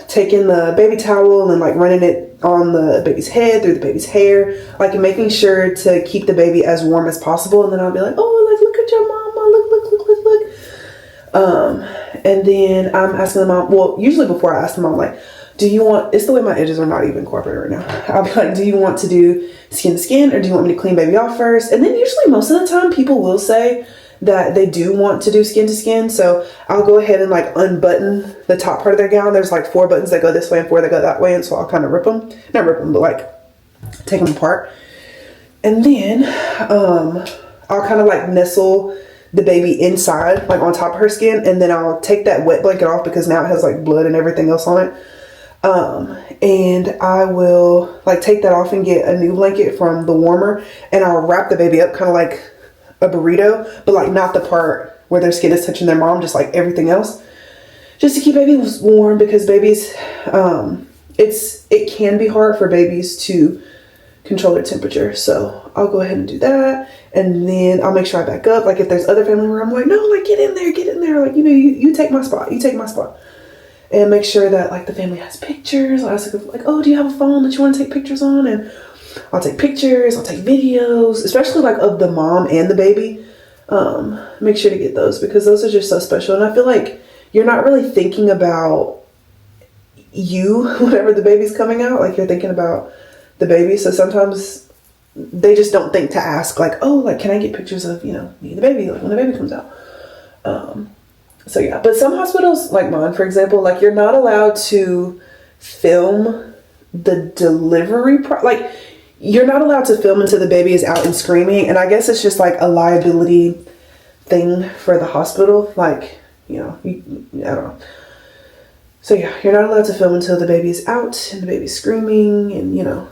taking the baby towel and like running it on the baby's head, through the baby's hair, like and making sure to keep the baby as warm as possible. And then I'll be like, oh, like look at your mama, look. And then I'm asking the mom, well, usually before I ask the mom, like, do you want, it's the way my edges are not even cooperating right now. I'll be like, do you want to do skin to skin, or do you want me to clean baby off first? And then usually most of the time people will say that they do want to do skin to skin. So I'll go ahead and like unbutton the top part of their gown. There's like 4 buttons that go this way and 4 that go that way. And so I'll kind of not rip them, but like take them apart. And then I'll kind of like nestle the baby inside, like on top of her skin. And then I'll take that wet blanket off because now it has like blood and everything else on it. And I will like take that off and get a new blanket from the warmer, and I'll wrap the baby up kind of like a burrito, but like not the part where their skin is touching their mom, just like everything else, just to keep babies warm, because babies, it can be hard for babies to control their temperature. So I'll go ahead and do that, and then I'll make sure I back up. Like if there's other family where I'm like, no, like get in there, like, you know, you take my spot, and make sure that like the family has pictures. I'll ask like, oh, do you have a phone that you want to take pictures on? And I'll take pictures, I'll take videos, especially like of the mom and the baby. Make sure to get those, because those are just so special. And I feel like you're not really thinking about you whenever the baby's coming out, like you're thinking about the baby. So sometimes they just don't think to ask like, oh, like, can I get pictures of, you know, me and the baby, like when the baby comes out. So yeah, but some hospitals like mine, for example, like you're not allowed to film the delivery like you're not allowed to film until the baby is out and screaming. And I guess it's just like a liability thing for the hospital. Like, you know, I don't know. So yeah, you're not allowed to film until the baby is out and the baby's screaming. And, you know,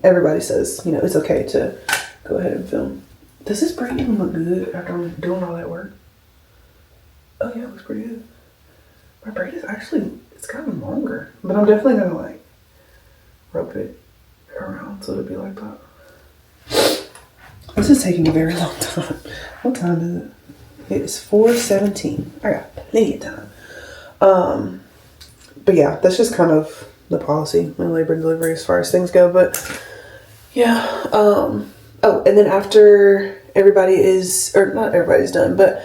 everybody says, you know, it's okay to go ahead and film. Does this braid even look good after I'm doing all that work? Oh yeah, it looks pretty good. My braid is actually, it's kind of longer, but I'm definitely gonna like rope it around so it'll be like that. This is taking a very long time. What time is it? It is 4:17. I got plenty of time. But yeah, that's just kind of the policy in labor and delivery as far as things go. But yeah. Oh, and then after everybody is, or not everybody's done, but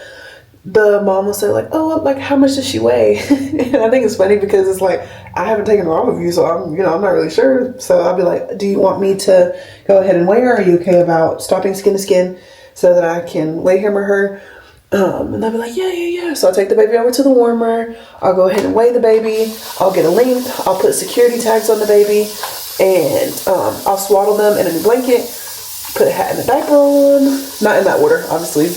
the mom will say like, oh, like how much does she weigh? And I think it's funny because it's like, I haven't taken her off of you, so I'm not really sure. So I'll be like, do you want me to go ahead and weigh her? Are you okay about stopping skin to skin so that I can weigh him or her? And they'll be like, yeah. So I'll take the baby over to the warmer. I'll go ahead and weigh the baby. I'll get a length. I'll put security tags on the baby, and I'll swaddle them in a new blanket. Put a hat and a diaper on. Not in that order, obviously.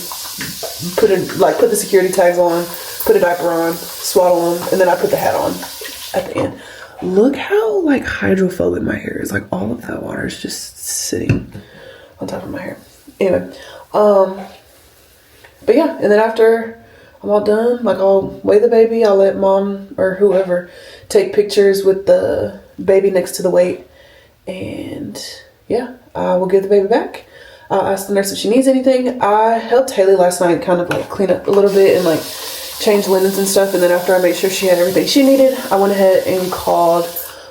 Put the security tags on, put a diaper on, swaddle them, and then I put the hat on at the end. Look how like hydrophobic my hair is. Like all of that water is just sitting on top of my hair. Anyway, but yeah, and then after I'm all done, like I'll weigh the baby. I'll let mom or whoever take pictures with the baby next to the weight, and yeah, I will give the baby back. I'll ask the nurse if she needs anything. I helped Haley last night kind of like clean up a little bit and like change linens and stuff. And then after I made sure she had everything she needed, I went ahead and called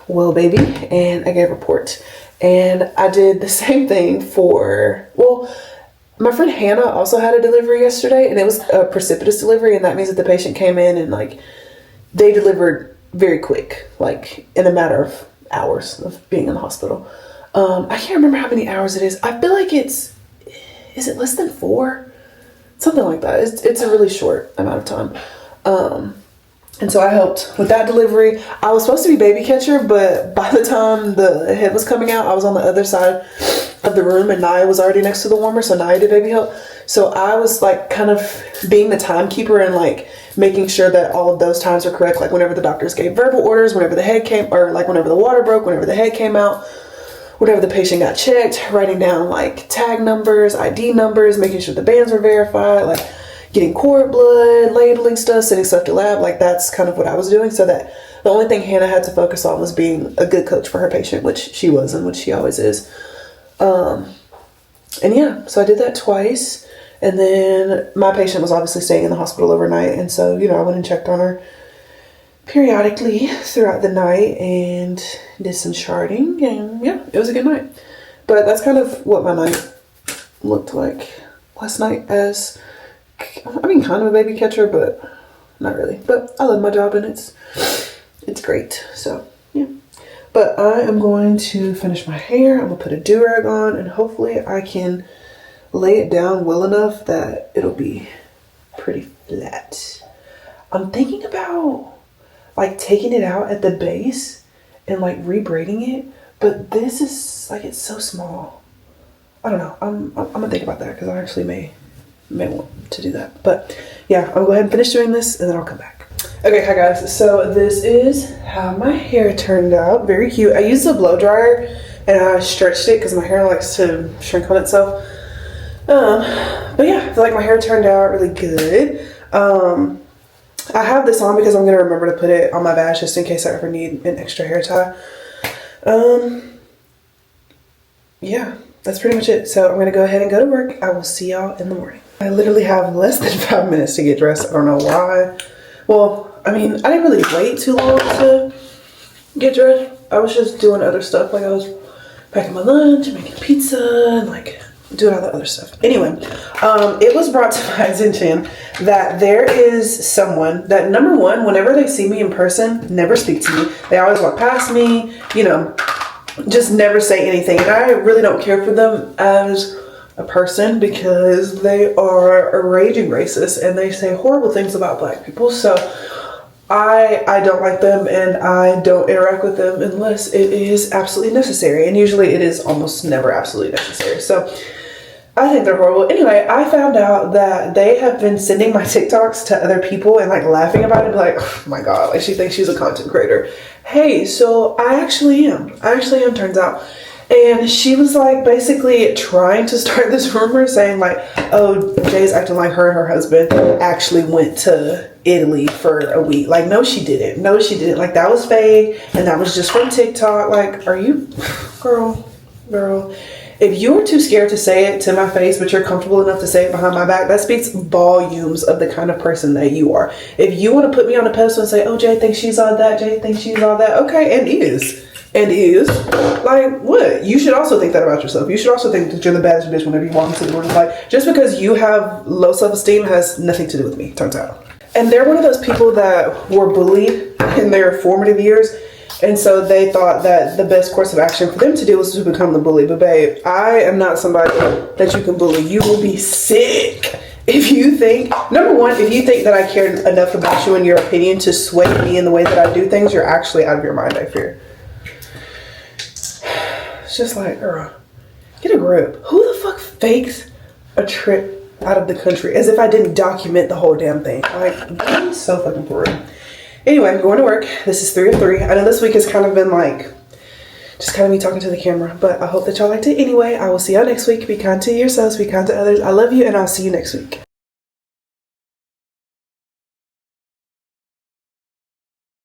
Well Baby and I gave a report. And I did the same thing for, well, my friend Hannah also had a delivery yesterday, and it was a precipitous delivery. And that means that the patient came in and like they delivered very quick, like in a matter of hours of being in the hospital. I can't remember how many hours it is. I feel like is it less than 4? Something like that. It's a really short amount of time. And so I helped with that delivery. I was supposed to be baby catcher, but by the time the head was coming out, I was on the other side of the room and Naya was already next to the warmer. So Naya did baby help. So I was like kind of being the timekeeper and like making sure that all of those times are correct. Like whenever the doctors gave verbal orders, whenever the head came, or like whenever the water broke, whenever the head came out, whenever the patient got checked, writing down like tag numbers, ID numbers, making sure the bands were verified, like getting cord blood, labeling stuff, sending stuff to lab. Like that's kind of what I was doing. So that the only thing Hannah had to focus on was being a good coach for her patient, which she was and which she always is. And yeah, so I did that twice. And then my patient was obviously staying in the hospital overnight. And so, I went and checked on her periodically throughout the night and did some charting, and yeah, it was a good night. But that's kind of what my night looked like last night as, kind of a baby catcher, but not really. But I love my job and it's great. So yeah. But I am going to finish my hair. I'm gonna put a do-rag on and hopefully I can lay it down well enough that it'll be pretty flat. I'm thinking about like taking it out at the base and like rebraiding it, but this is like, it's so small. I don't know. I'm gonna think about that because I actually may want to do that. But yeah, I'll go ahead and finish doing this and then I'll come back. Okay, hi guys. So this is how my hair turned out. Very cute. I used a blow dryer and I stretched it because my hair likes to shrink on itself. But yeah, I feel like my hair turned out really good. I have this on because I'm going to remember to put it on my badge just in case I ever need an extra hair tie. Yeah, that's pretty much it. So I'm going to go ahead and go to work. I will see y'all in the morning. I literally have less than 5 minutes to get dressed. I don't know why. Well, I didn't really wait too long to get dressed. I was just doing other stuff. Like I was packing my lunch and making pizza and like doing all that other stuff. Anyway, it was brought to my attention that there is someone that, number one, whenever they see me in person, never speak to me. They always walk past me, just never say anything. And I really don't care for them as a person because they are a raging racist and they say horrible things about Black people. So I don't like them and I don't interact with them unless it is absolutely necessary. And usually it is almost never absolutely necessary. So I think they're horrible. Anyway, I found out that they have been sending my TikToks to other people and like laughing about it. Like, oh my God, like she thinks she's a content creator. Hey, so I actually am, turns out. And she was like basically trying to start this rumor saying like, oh, Jay's acting like her and her husband actually went to Italy for a week. Like, no, she didn't. Like, that was fake and that was just from TikTok. Like, are you, girl, if you're too scared to say it to my face, but you're comfortable enough to say it behind my back, that speaks volumes of the kind of person that you are. If you want to put me on a pedestal and say, oh, Jay thinks she's all that, Jay thinks she's all that, okay, and is. and is, like, what? You should also think that about yourself. You should also think that you're the baddest bitch whenever you walk into the room. Like, just because you have low self-esteem has nothing to do with me, turns out. And they're one of those people that were bullied in their formative years, and so they thought that the best course of action for them to do was to become the bully. But babe, I am not somebody that you can bully. You will be sick if you think, number one, if you think that I care enough about you and your opinion to sway me in the way that I do things, you're actually out of your mind, I fear. It's just like, girl, get a grip. Who the fuck fakes a trip out of the country as if I didn't document the whole damn thing? Like, I'm so fucking for real. Anyway, I'm going to work. This is 3 of 3. I know this week has kind of been like, just kind of me talking to the camera, but I hope that y'all liked it anyway. I will see y'all next week. Be kind to yourselves, be kind to others. I love you, and I'll see you next week.